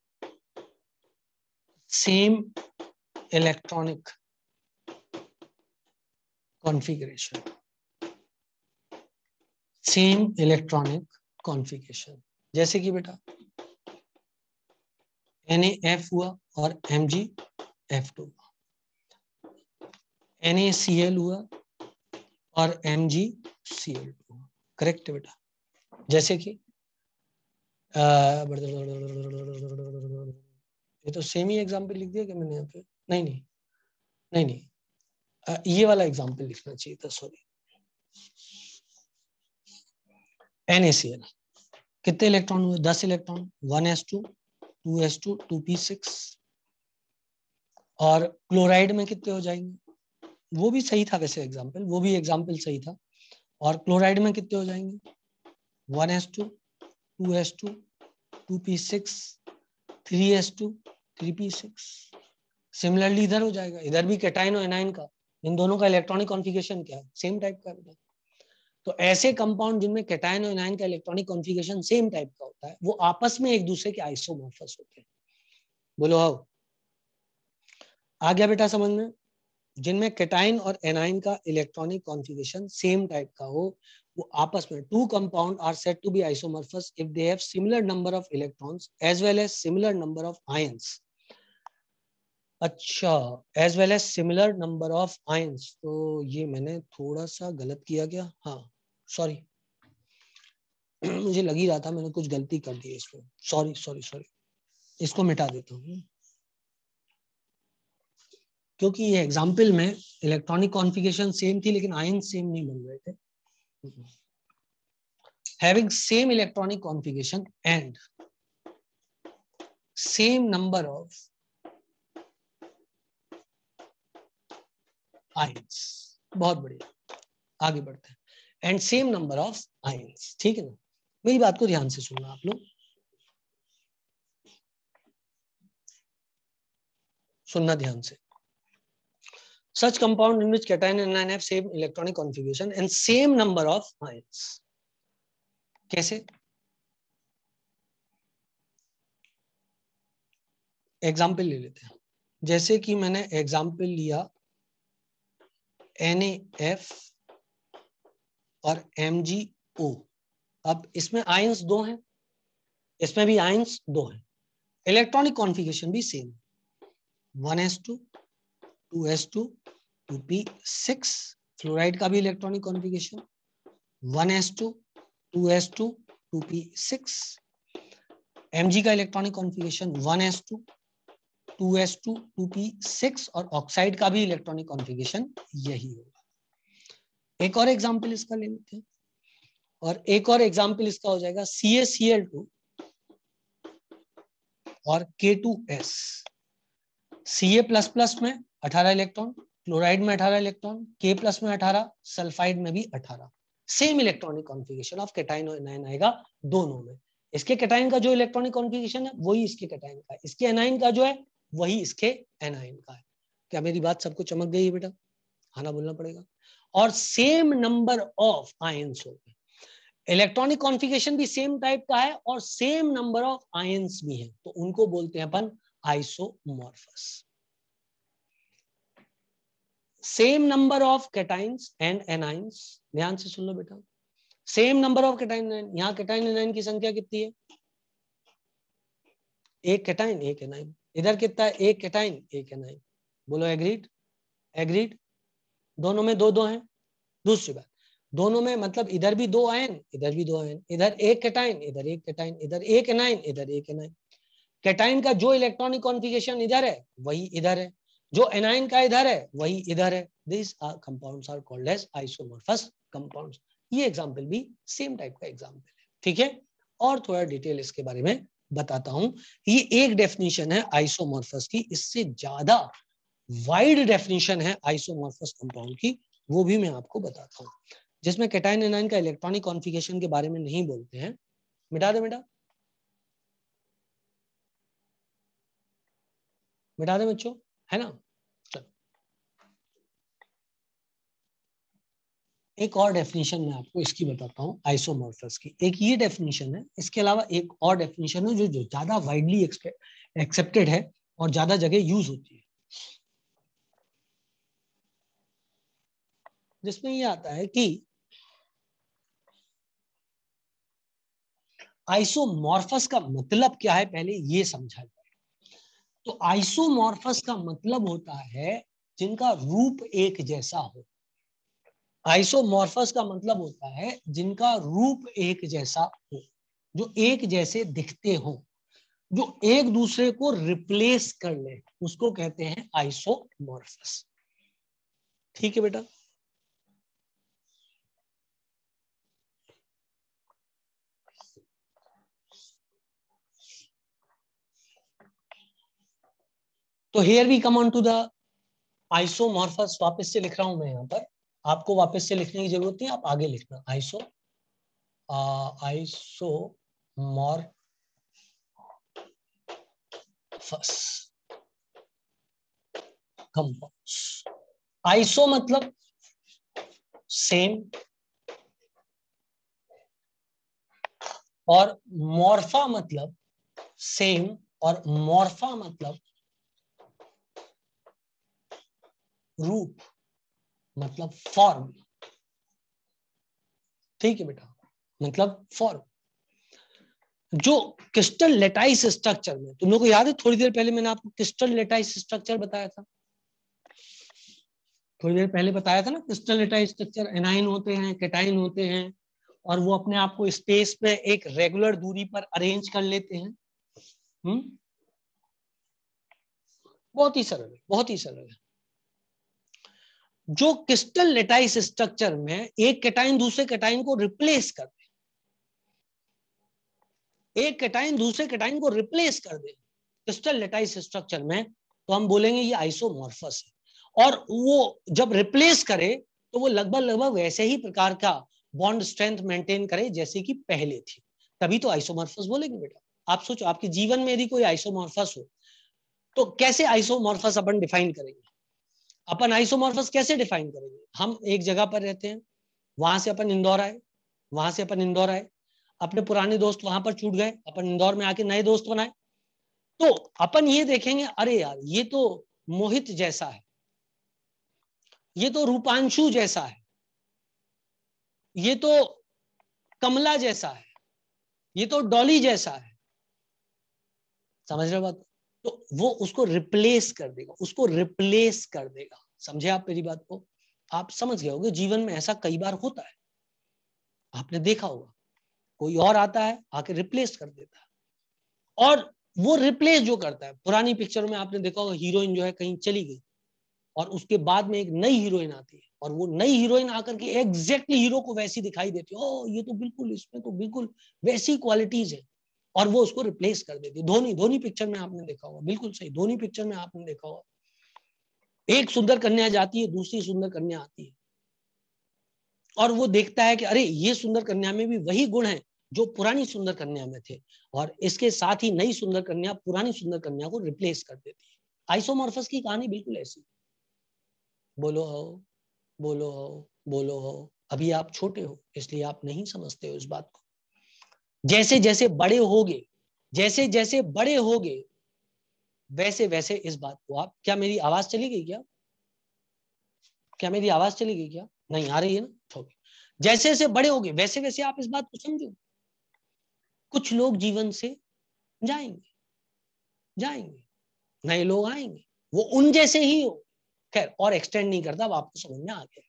same electronic configuration, same electronic configuration। जैसे कि बेटा NaF हुआ और MgF2, NaCl हुआ और MgCl2। करेक्ट है बेटा? जैसे कि ये तो सेम ही एग्जाम्पल लिख दिया क्या मैंने यहाँ पे? नहीं नहीं नहीं नहीं, ये वाला एग्जाम्पल लिखना चाहिए था, सॉरी। NaCl कितने इलेक्ट्रॉन हुए? 10 इलेक्ट्रॉन, 1s2 2s2 2p6। और क्लोराइड में कितने हो जाएंगे? वो भी सही था वैसे एग्जाम्पल, वो भी एग्जाम्पल सही था। और क्लोराइड में कितने हो जाएंगे? 1s2 2s2 2p6 3s2 3p6। Similarly इधर हो जाएगा, इधर भी कैटायन और एनायन का, इन दोनों का इलेक्ट्रॉनिक कॉन्फ़िगरेशन क्या है? सेम टाइप का बेटा। तो ऐसे कंपाउंड जिनमें कैटायन और एनायन का इलेक्ट्रॉनिक कॉन्फ़िगरेशन सेम टाइप का होता है वो आपस में एक दूसरे के आइसोमॉर्फस होते हैं। बोलो हाउ? आ गया बेटा समझ में? जिनमें कैटायन और एनायन का इलेक्ट्रॉनिक कॉन्फ़िगरेशन सेम टाइप का हो वो आपस में, two compound are said to be isomorphous if they have similar number of electrons as well as similar number of ions. अच्छा, as well as similar number of ions, तो ये मैंने थोड़ा सा गलत किया क्या? हाँ सॉरी मुझे लग ही रहा था मैंने कुछ गलती कर दी इसमें, सॉरी सॉरी सॉरी, इसको मिटा देता हूँ क्योंकि ये एग्जाम्पल में इलेक्ट्रॉनिक कॉन्फ़िगरेशन सेम थी लेकिन आयन सेम नहीं बन रहे थे। Having same electronic configuration and same number of ions, बहुत बढ़िया, आगे बढ़ते हैं, and same number of ions. ठीक है ना? मेरी बात को ध्यान से सुनना आप लोग, सुनना ध्यान से। Such compound in which cation and anion have same electronic configuration and same number of ions. कैसे? एग्जाम्पल ले लेते हैं, जैसे कि मैंने एग्जाम्पल लिया NaF और MgO। अब इसमें आयंस दो हैं, इसमें भी आयंस दो हैं, इलेक्ट्रॉनिक कॉन्फ़िगरेशन भी same, 1s2 2s2 2p6। Fluoride का भी electronic configuration 1s2 2s2 2p6। Mg का electronic configuration 1s2 2s2 2p6 और ऑक्साइड का भी इलेक्ट्रॉनिक कॉन्फ़िगरेशन यही होगा। एक और एग्जांपल इसका ले लेते हैं, और एक और एग्जांपल इसका हो जाएगा CaCl2 और K2S। Ca++ में 18 इलेक्ट्रॉन, क्लोराइड में 18 इलेक्ट्रॉन, K+ में 18, सल्फाइड में भी 18। Same electronic configuration of cation और एनायन आएगा दोनों में। इसके कैटायन का जो इलेक्ट्रॉनिक कॉन्फ़िगरेशन है वही इसके कैटायन का है, इसके एनायन का जो है वही इसके एनायन का है। क्या मेरी बात सबको चमक गई है बेटा? हाँ ना बोलना पड़ेगा। और सेम नंबर ऑफ आयंस हो गए, इलेक्ट्रॉनिक कॉन्फ़िगरेशन भी सेम टाइप का है और सेम नंबर ऑफ आयंस भी है, तो उनको बोलते हैं अपन isomorphous. Same number of कैटाइन्स and एनाइन्स, ध्यान से सुन लो बेटा, सेम नंबर ऑफ कैटाइन, यहाँ कैटाइन एनाइन की संख्या कितनी है? एक कैटाइन एक एनाइन। इधर कितना है? एक कैटाइन एक एनाइन। बोलो एग्रीड? एग्रीड? दोनों में दो दो हैं। दूसरी बात, दोनों में मतलब इधर भी दो आयन इधर भी दो आयन, इधर एक कैटाइन इधर एक कैटाइन, इधर एक एनाइन इधर एक एनाइन। कैटाइन का जो इलेक्ट्रॉनिक कॉन्फ़िगरेशन इधर है वही इधर है, जो एनाइन का इधर है वही इधर है। This are compounds are called as isomorphous compounds. ये एग्जांपल भी सेम टाइप का एग्जांपल है। ठीक है, और थोड़ा डिटेल इसके बारे में बताता हूं। ये एक डेफिनेशन है आइसोमॉर्फस की, इससे ज्यादा वाइड डेफिनेशन है आइसोमॉर्फस कंपाउंड की, वो भी मैं आपको बताता हूं, जिसमें कैटाइन एनाइन का इलेक्ट्रॉनिक कॉन्फ़िगरेशन के बारे में नहीं बोलते हैं। मिटा दे बेटा, मिटा दे बच्चों, है ना? चलो, एक और डेफिनेशन मैं आपको इसकी बताता हूँ आइसोमॉर्फस की। एक ये डेफिनेशन है, इसके अलावा एक और डेफिनेशन है जो ज्यादा वाइडली एक्सेप्टेड है और ज्यादा जगह यूज होती है, जिसमें ये आता है कि आइसोमॉर्फस का मतलब क्या है, पहले ये समझा जाए। तो आइसोमॉर्फस का मतलब होता है जिनका रूप एक जैसा हो। आइसोमॉर्फस का मतलब होता है जिनका रूप एक जैसा हो, जो एक जैसे दिखते हो, जो एक दूसरे को रिप्लेस कर ले, उसको कहते हैं आइसोमॉर्फस। ठीक है बेटा? तो here we come on to the isomorphous. वापस से लिख रहा हूं मैं यहाँ पर, आपको वापस से लिखने की जरूरत नहीं, आप आगे लिखना। Isomorphous compounds. आइसो मतलब सेम, और मॉर्फा मतलब सेम, और मॉर्फा मतलब रूप, मतलब फॉर्म। ठीक है बेटा, मतलब फॉर्म। जो क्रिस्टल लेटाइस स्ट्रक्चर में, तुम लोग को याद है थोड़ी देर पहले मैंने आपको क्रिस्टल लेटाइस स्ट्रक्चर बताया था, थोड़ी देर पहले बताया था ना, क्रिस्टल लेटाइस स्ट्रक्चर एनाइन होते हैं, कैटाइन होते हैं, और वो अपने आप को स्पेस में एक रेगुलर दूरी पर अरेंज कर लेते हैं। बहुत ही सरल है, बहुत ही सरल है। जो क्रिस्टल लेटाइस स्ट्रक्चर में एक कैटाइन दूसरे कैटाइन को रिप्लेस कर दे, एक कैटाइन दूसरे कैटाइन को रिप्लेस कर दे क्रिस्टल लेटाइस स्ट्रक्चर में, तो हम बोलेंगे ये आइसोमॉर्फस है। और वो जब रिप्लेस करे तो वो लगभग लगभग वैसे ही प्रकार का बॉन्ड स्ट्रेंथ मेंटेन करे जैसे कि पहले थी, तभी तो आइसोमॉर्फस बोलेंगे बेटा। आप सोचो आपके जीवन में यदि कोई आइसोमॉर्फस हो तो कैसे आइसोमॉर्फस अपन डिफाइन करेंगे? अपन आइसोमॉर्फस कैसे डिफाइन करेंगे? हम एक जगह पर रहते हैं, वहां से अपन इंदौर आए, वहां से अपन इंदौर आए, अपने पुराने दोस्त वहां पर छूट गए, अपन इंदौर में आके नए दोस्त बनाए, तो अपन ये देखेंगे अरे यार ये तो मोहित जैसा है, ये तो रूपांशु जैसा है, ये तो कमला जैसा है, ये तो डॉली जैसा है। समझ रहे बात? तो वो उसको रिप्लेस कर देगा, उसको रिप्लेस कर देगा। समझे आप मेरी बात को? आप समझ गए होंगे, जीवन में ऐसा कई बार होता है, आपने देखा होगा, कोई और आता है आके रिप्लेस कर देता है। और वो रिप्लेस जो करता है, पुरानी पिक्चर में आपने देखा होगा, हीरोइन जो है कहीं चली गई और उसके बाद में एक नई हीरोइन आती है, और वो नई हीरोइन आकर के एग्जैक्टली हीरो को वैसी दिखाई देती है, ओ ये तो बिल्कुल, इसमें तो बिल्कुल वैसी क्वालिटीज है, और वो उसको रिप्लेस कर देती है। धोनी, धोनी पिक्चर में आपने देखा होगा, बिल्कुल सही, धोनी पिक्चर में आपने देखा होगा, एक सुंदर कन्या जाती है, दूसरी सुंदर कन्या आती है, और वो देखता है कि अरे ये सुंदर कन्या में भी वही गुण है जो पुरानी सुंदर कन्या में थे, और इसके साथ ही नई सुंदर कन्या पुरानी सुंदर कन्या को रिप्लेस कर देती है। आइसोमॉर्फस की कहानी बिल्कुल ऐसी। बोलो हो, बोलो हो, बोलो हो। अभी आप छोटे हो इसलिए आप नहीं समझते हो इस बात को। जैसे जैसे बड़े होगे, जैसे जैसे बड़े होगे, वैसे वैसे इस बात को आप, क्या मेरी आवाज चली गई क्या? क्या मेरी आवाज चली गई क्या? नहीं आ रही है ना? छोड़ो। जैसे जैसे बड़े होगे वैसे वैसे आप इस बात को समझो, कुछ लोग जीवन से जाएंगे, जाएंगे, नए लोग आएंगे, वो उन जैसे ही हो। खैर और एक्सटेंड नहीं करता, अब आपको समझ में आ गया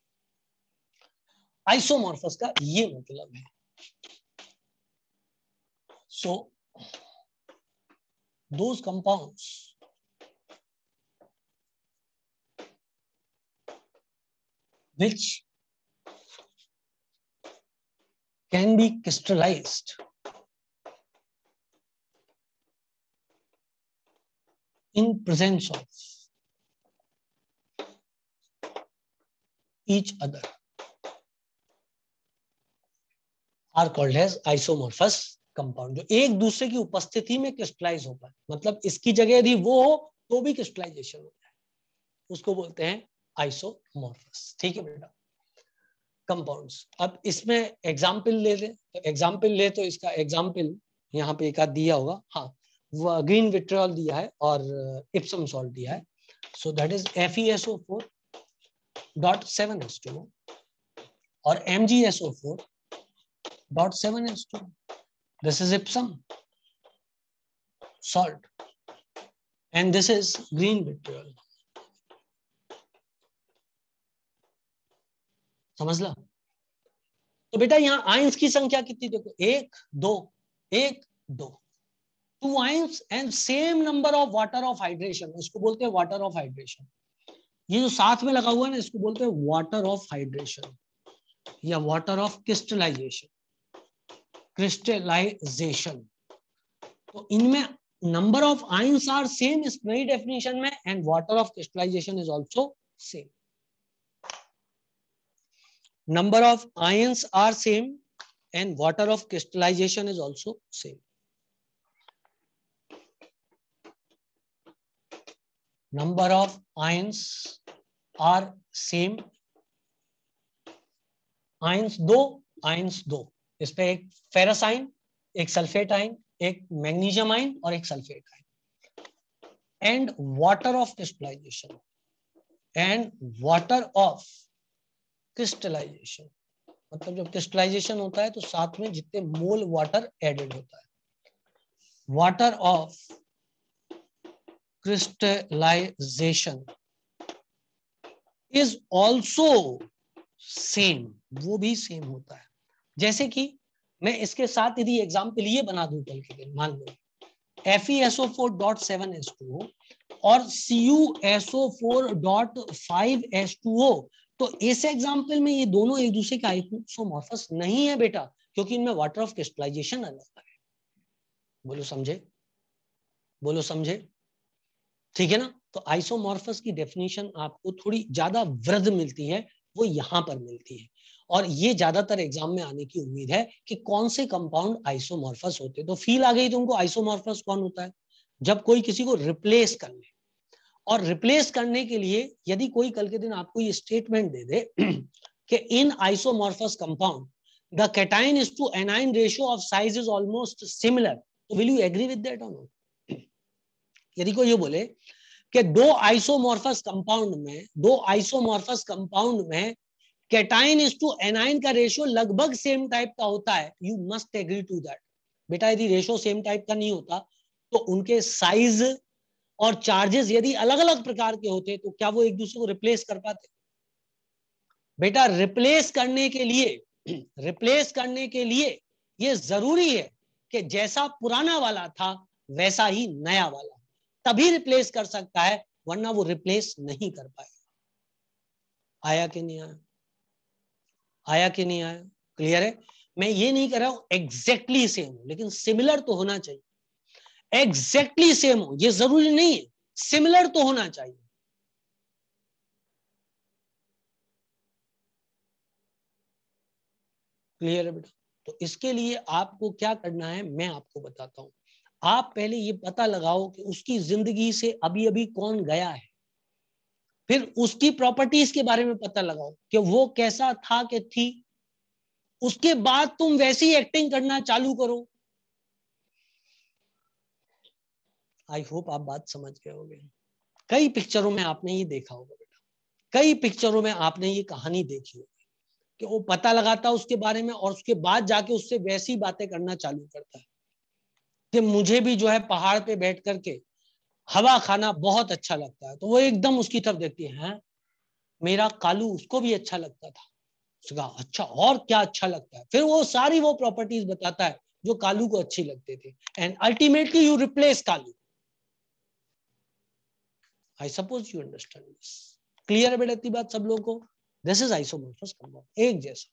आइसोमॉर्फस का ये मतलब है। So those compounds which can be crystallized in presence of each other are called as isomorphous compound, जो एक दूसरे की उपस्थिति में क्रिस्टलाइज हो पाए, मतलब इसकी जगह यदि वो हो तो भी क्रिस्टलाइजेशन हो जाए, उसको बोलते हैं आइसोमॉर्फस। ठीक है बेटा, कंपाउंड्स। अब इसमें एग्जाम्पल ले ले, तो एग्जाम्पल ले तो इसका एग्जाम्पल यहाँ पे एक आध दिया होगा, हाँ, वो ग्रीन विट्रियल दिया है और इप्सम सॉल्ट दिया है। सो दैट इज FeSO4.7H2 और MgSO4.7H2. This is Epsom salt and this is green vitriol. समझ ला? तो बेटा यहाँ आयंस की संख्या कितनी देखो, एक दो, एक दो, 2 ions and same number of water of hydration, उसको बोलते हैं वाटर ऑफ हाइड्रेशन। ये जो साथ में लगा हुआ है ना, इसको बोलते हैं वाटर ऑफ हाइड्रेशन या वाटर ऑफ क्रिस्टलाइजेशन, क्रिस्टलाइजेशन। तो इनमें number of ions are same इस नई डेफिनेशन में, and water of crystallisation is also same. Number of ions are same and water of crystallization is also same. Number of ions are same. ions दो, ions दो, इस पे एक ferrous ion एक sulphate ion, एक magnesium ion और एक sulphate ion, and water of crystallisation, and water of crystallisation, मतलब जब क्रिस्टलाइजेशन होता है तो साथ में जितने मोल वाटर एडेड होता है, water of crystallisation is also same, वो भी सेम होता है। जैसे कि मैं इसके साथ यदि एग्जाम्पल ये बना दूं कल के दिन, मान लो FeSO4.7H2O और CuSO4.5H2O, तो इस एग्जाम्पल में ये दोनों एक दूसरे के आइसोमॉर्फस नहीं है बेटा, क्योंकि इनमें वाटर ऑफ क्रिस्टलाइजेशन अलग है। बोलो समझे, बोलो समझे, ठीक है ना। तो आइसोमॉर्फस की डेफिनेशन आपको थोड़ी ज्यादा वृद्ध मिलती है, वो यहां पर मिलती है, और ये ज्यादातर एग्जाम में आने की उम्मीद है कि कौन से कंपाउंड आइसोमॉर्फस होते हैं। तो फील आ गई तुमको आइसोमॉर्फस कौन होता है? जब कोई किसी को रिप्लेस कर ले, और रिप्लेस करने के लिए यदि कोई कल के दिन आपको ये स्टेटमेंट दे दे कि in isomorphous compound the cation is to anion ratio of size is almost similar, तो will you agree with that और नॉट? यदि कोई ये बोले कि दो आइसोमॉर्फस कंपाउंड में कैटाइन इज टू एनाइन का रेशियो लगभग सेम टाइप का होता है, you must agree to that. बेटा यदि रेशियो सेम टाइप का नहीं होता तो उनके साइज और चार्जेस यदि अलग अलग प्रकार के होते तो क्या वो एक दूसरे को रिप्लेस कर पाते? बेटा रिप्लेस करने के लिए ये जरूरी है कि जैसा पुराना वाला था वैसा ही नया वाला, तभी रिप्लेस कर सकता है, वरना वो रिप्लेस नहीं कर पाएगा। आया कि नहीं आया? आया कि नहीं आया? क्लियर है? मैं ये नहीं कर रहा हूं एग्जैक्टली सेम हो, लेकिन सिमिलर तो होना चाहिए। एग्जैक्टली सेम हो ये जरूरी नहीं है, सिमिलर तो होना चाहिए। क्लियर है बेटा? तो इसके लिए आपको क्या करना है मैं आपको बताता हूं। आप पहले ये पता लगाओ कि उसकी जिंदगी से अभी अभी कौन गया है, फिर उसकी प्रॉपर्टीज के बारे में पता लगाओ कि वो कैसा था कि थी, उसके बाद तुम वैसी एक्टिंग करना चालू करो। आई होप आप बात समझ गए होंगे। कई पिक्चरों में आपने ये देखा होगा बेटा, कई पिक्चरों में आपने ये कहानी देखी होगी कि वो पता लगाता है उसके बारे में और उसके बाद जाके उससे वैसी बातें करना चालू करता है कि मुझे भी जो है पहाड़ पे बैठ करके हवा खाना बहुत अच्छा लगता है। तो वो एकदम उसकी तरफ देखती है, मेरा कालू उसको भी अच्छा लगता था। उसका अच्छा, और क्या अच्छा लगता है? फिर वो सारी वो प्रॉपर्टीज बताता है जो कालू को अच्छी लगते थे, and ultimately you replace Kalu. I suppose you understand this. Clear है बेटा इतनी बात सब लोगों को? दिस इज आइसोमॉर्फस कंपाउंड, एक जैसा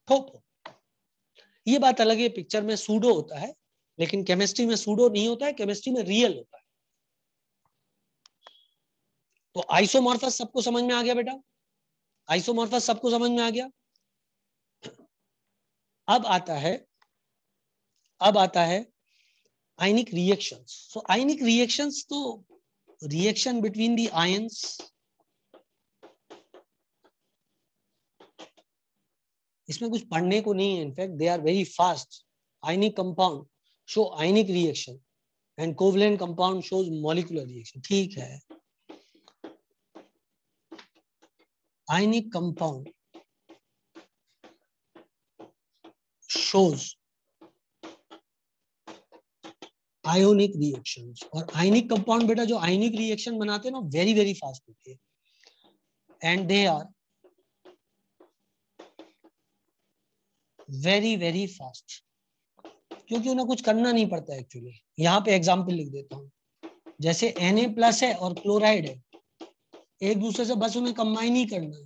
ठोको। ये बात अलग है, पिक्चर में सूडो होता है लेकिन केमिस्ट्री में सूडो नहीं होता है, केमिस्ट्री में रियल होता है। तो आइसोमॉर्फस सबको समझ में आ गया बेटा? आइसोमॉर्फस सबको समझ में आ गया? अब आता है ionic reactions. So ionic reactions तो रिएक्शन बिटवीन द आयंस, इसमें कुछ पढ़ने को नहीं है, in fact they are very fast. Ionic compound show ionic reaction and covalent compound shows molecular reaction. ठीक है, ionic compound shows ionic reactions, और आयनिक कंपाउंड बेटा जो आयनिक रिएक्शन बनाते हैं ना वेरी वेरी फास्ट होते हैं, and they are very very fast, क्योंकि उन्हें कुछ करना नहीं पड़ता एक्चुअली। यहाँ पे एग्जाम्पल लिख देता हूँ, जैसे Na+ है और क्लोराइड है, एक दूसरे से बस उन्हें कंबाइन ही करना है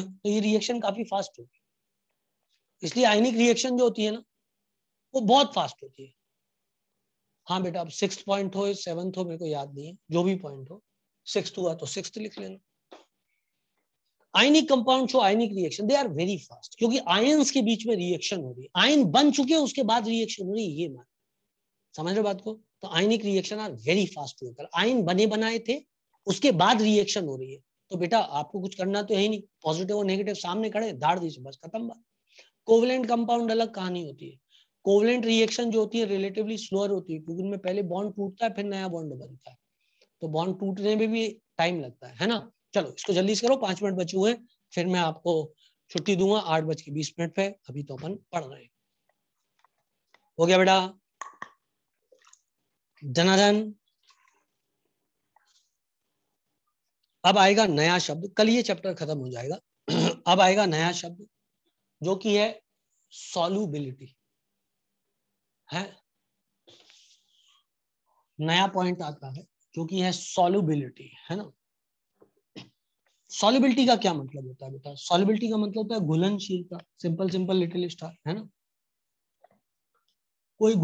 तो ये रिएक्शन काफी फास्ट होगी। इसलिए आयनिक रिएक्शन जो होती है ना वो बहुत फास्ट होती है। हाँ बेटा, अब 6th पॉइंट हो 7th हो मेरे को याद नहीं है, जो भी पॉइंट हो, 6th हुआ तो 6th लिख लेना। Ionic compound show ionic reaction, they are very fast, क्योंकि आयंस के बीच में रिएक्शन हो रही है, आयन बन चुके हैं उसके बाद रिएक्शन हो रही है, ये मान समझ रहे बात को? तो आयनिक रिएक्शन आर वेरी फास्ट होकर, आयन बने बनाए थे उसके बाद रिएक्शन हो रही है। तो बेटा आपको कुछ करना तो है ही नहीं, पॉजिटिव और नेगेटिव सामने खड़े, धाड़ दीजिए, बस खत्म बात। कोवलेंट कंपाउंड अलग कहानी होती है। कोवलेंट रिएक्शन जो होती है रिलेटिवली स्लोअर होती है, क्योंकि उनमें पहले बॉन्ड टूटता है फिर नया बॉन्ड बनता है, तो बॉन्ड टूटने में भी टाइम लगता है ना। चलो इसको जल्दी से करो, 5 मिनट बचे हुए हैं, फिर मैं आपको छुट्टी दूंगा 8:20 पे। अभी तो अपन पढ़ रहे हैं। हो गया बेटा? जनार्दन, अब आएगा नया शब्द, कल ये चैप्टर खत्म हो जाएगा। अब आएगा नया शब्द जो कि है सॉल्युबिलिटी है। नया पॉइंट आता है जो कि है सॉल्युबिलिटी, है ना। सॉल्युबिलिटी का क्या मतलब होता है बेटा? सॉल्युबिलिटी का मतलब होता है घुलनशीलता, सिंपल सिंपल लिटिल स्टार, है ना। कोई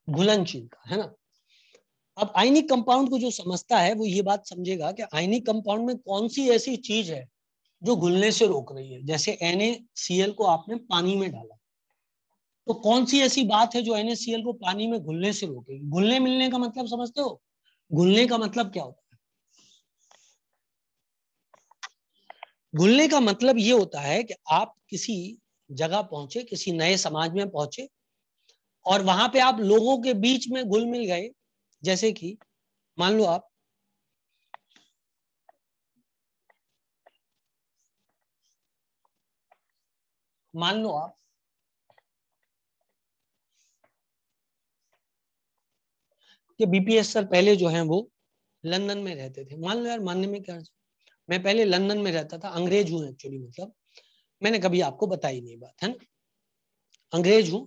घुलनशीलता, है ना। अब आयनिक कंपाउंड को जो समझता है वो ये बात समझेगा कि आयनिक कंपाउंड में कौन सी ऐसी चीज है जो घुलने से रोक रही है। जैसे NaCl को आपने पानी में डाला, तो कौन सी ऐसी बात है जो NaCl को पानी में घुलने से रोकेगी? घुलने मिलने का मतलब समझते हो? घुलने का मतलब क्या होता है? घुलने का मतलब ये होता है कि आप किसी जगह पहुंचे, किसी नए समाज में पहुंचे, और वहां पे आप लोगों के बीच में घुल मिल गए। जैसे कि मान लो आप कि BPS सर पहले जो है वो लंदन में रहते थे। मान लो यार, मानने में क्या, मैं पहले लंदन में रहता था, अंग्रेज हूं एक्चुअली, मतलब मैंने कभी आपको बताई नहीं बात, है ना। अंग्रेज हूं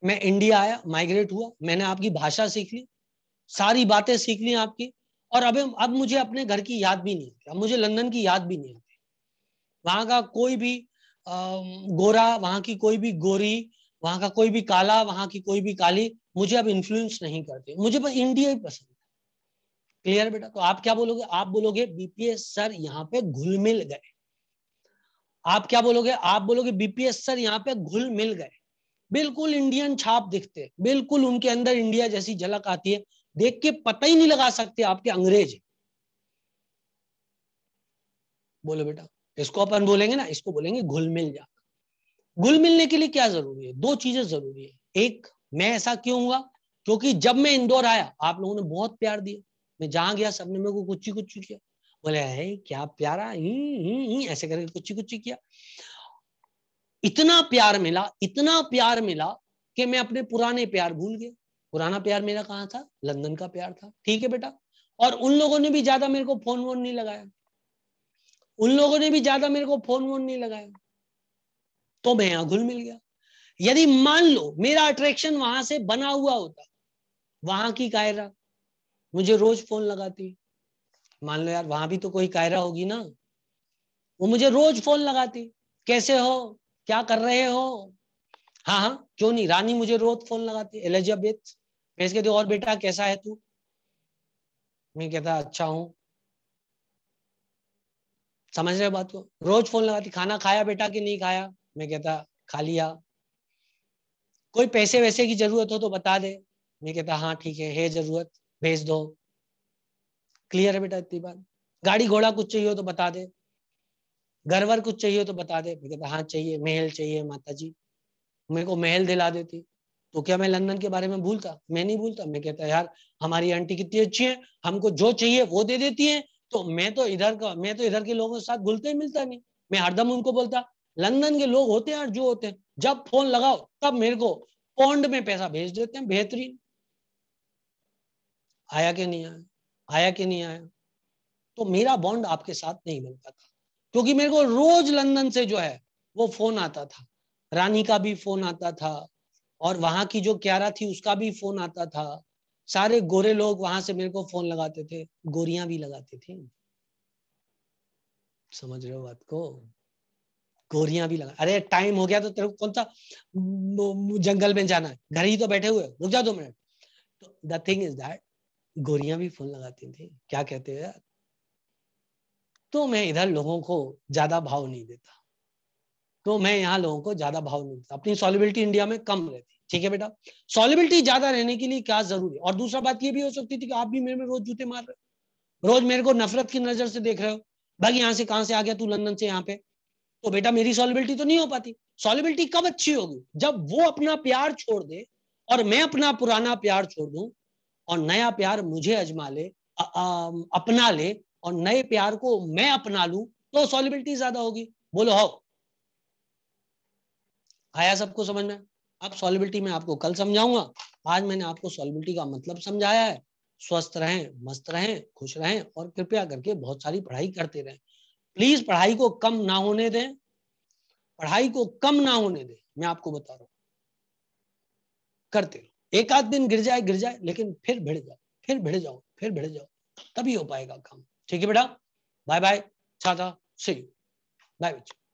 मैं, इंडिया आया, माइग्रेट हुआ, मैंने आपकी भाषा सीख ली, सारी बातें सीख ली आपकी, और अब मुझे अपने घर की याद भी नहीं आती, अब मुझे लंदन की याद भी नहीं आती। वहां का कोई भी गोरा, वहां की कोई भी गोरी, वहां का कोई भी काला, वहां की कोई भी काली, मुझे अब इन्फ्लुएंस नहीं करते, मुझे बस इंडिया ही पसंद है। क्लियर बेटा? तो आप क्या बोलोगे? आप बोलोगे BPS सर यहाँ पे घुल मिल गए। आप क्या बोलोगे? आप बोलोगे BPS सर यहाँ पे घुल मिल गए, बिल्कुल इंडियन छाप दिखते, बिल्कुल उनके अंदर इंडिया जैसी झलक आती है, देख के पता ही नहीं लगा सकते आपके अंग्रेज है। बोलो बेटा, इसको अपन बोलेंगे ना, इसको बोलेंगे घुल मिल जा। घुल मिलने के लिए क्या जरूरी है? 2 चीजें जरूरी है। एक, मैं ऐसा क्यों हुआ? क्योंकि जब मैं इंदौर आया आप लोगों ने बहुत प्यार दिया, मैं जहां गया सबने मेरे को कुछ कुछ किया, बोले है क्या प्यारा, ऐसे करके कुछ कुछ किया। इतना प्यार मिला, इतना प्यार मिला कि मैं अपने पुराने प्यार भूल गया। पुराना प्यार मेरा कहाँ था? लंदन का प्यार था, ठीक है बेटा। और उन लोगों ने भी ज्यादा मेरे को फोन वोन नहीं लगाया, उन लोगों ने भी ज्यादा मेरे को फोन वोन नहीं लगाया, तो मैं यहां घुल मिल गया। यदि मान लो मेरा अट्रैक्शन वहां से बना हुआ होता, वहां की कायरा मुझे रोज फोन लगाती, मान लो यार वहां भी तो कोई कायरा होगी ना, वो मुझे रोज फोन लगाती, कैसे हो, क्या कर रहे हो, हाँ हाँ क्यों नहीं, रानी मुझे रोज फोन लगाती, एलिजाबेथ। मैं कहती और बेटा कैसा है तू, मैं कहता अच्छा हूँ। समझ रहे बात को? रोज फोन लगाती, खाना खाया बेटा कि नहीं खाया, मैं कहता खा लिया। कोई पैसे वैसे की जरूरत हो तो बता दे, मैं कहता हाँ ठीक है जरूरत, भेज दो। क्लियर है बेटा इतनी बात? गाड़ी घोड़ा कुछ चाहिए हो तो बता दे, घर वर कुछ चाहिए हो तो बता दे, मैं कहता हाँ चाहिए, महल चाहिए माता जी, मेरे को महल दिला देती। तो क्या मैं लंदन के बारे में भूलता? मैं नहीं भूलता। मैं कहता यार हमारी आंटी कितनी अच्छी है, हमको जो चाहिए वो दे देती है, तो मैं तो इधर के लोगों के साथ घुलता ही मिलता नहीं। मैं हरदम उनको बोलता, लंदन के लोग होते हैं यार, जो होते हैं जब फोन लगाओ तब मेरे को पौंड में पैसा भेज देते हैं, बेहतरीन। आया कि नहीं आया? आया कि नहीं आया? तो मेरा बॉन्ड आपके साथ नहीं बन पाता, क्योंकि मेरे को रोज लंदन से जो है वो फोन आता था, रानी का भी फोन आता था, और वहां की जो क्यारा थी उसका भी फोन आता था, सारे गोरे लोग वहां से मेरे को फोन लगाते थे, गोरियां भी लगाती थी। समझ रहे हो बात को? गोरियां भी लगा, अरे टाइम हो गया तो तेरे को कौन सा जंगल में जाना है, घर ही तो बैठे हुए, रुक जा 2 मिनट। तो द थिंग इज दैट गोरियां भी फोन लगाती थी, क्या कहते हैं यार। तो मैं इधर लोगों को ज्यादा भाव नहीं देता, तो मैं यहाँ लोगों को ज्यादा भाव नहीं देता, अपनी सॉल्युबिलिटी इंडिया में कम रहती, ठीक है बेटा। सॉल्युबिलिटी ज्यादा रहने के लिए क्या जरूरी है? और दूसरा बात ये भी हो सकती थी कि आप भी मेरे में रोज जूते मार रहे हो, रोज मेरे को नफरत की नजर से देख रहे हो, भाई यहाँ से कहां से आ गया तू लंदन से यहाँ पे, तो बेटा मेरी सॉल्युबिलिटी तो नहीं हो पाती। सॉल्युबिलिटी कब अच्छी होगी? जब वो अपना प्यार छोड़ दे और मैं अपना पुराना प्यार छोड़ दूं और नया प्यार मुझे अजमा ले, अपना ले और नए प्यार को मैं अपना लूं, तो सॉल्युबिलिटी ज्यादा होगी। बोलो हो, आया सबको समझ में? अब सॉल्युबिलिटी में आपको कल समझाऊंगा। आज मैंने आपको सॉल्युबिलिटी का मतलब समझाया है। स्वस्थ रहें, मस्त रहें, खुश रहें और कृपया करके बहुत सारी पढ़ाई करते रहें। प्लीज पढ़ाई को कम ना होने दें, पढ़ाई को कम ना होने दें, मैं आपको बता रहा हूं। करते रहो, एक आध दिन गिर जाए लेकिन फिर भिड़ जाओ, फिर भिड़ जाओ, फिर भिड़ जाओ, तभी हो पाएगा काम। ठीक है बेटा, बाय बाय, छाता, सी यू, बाय बच्चों।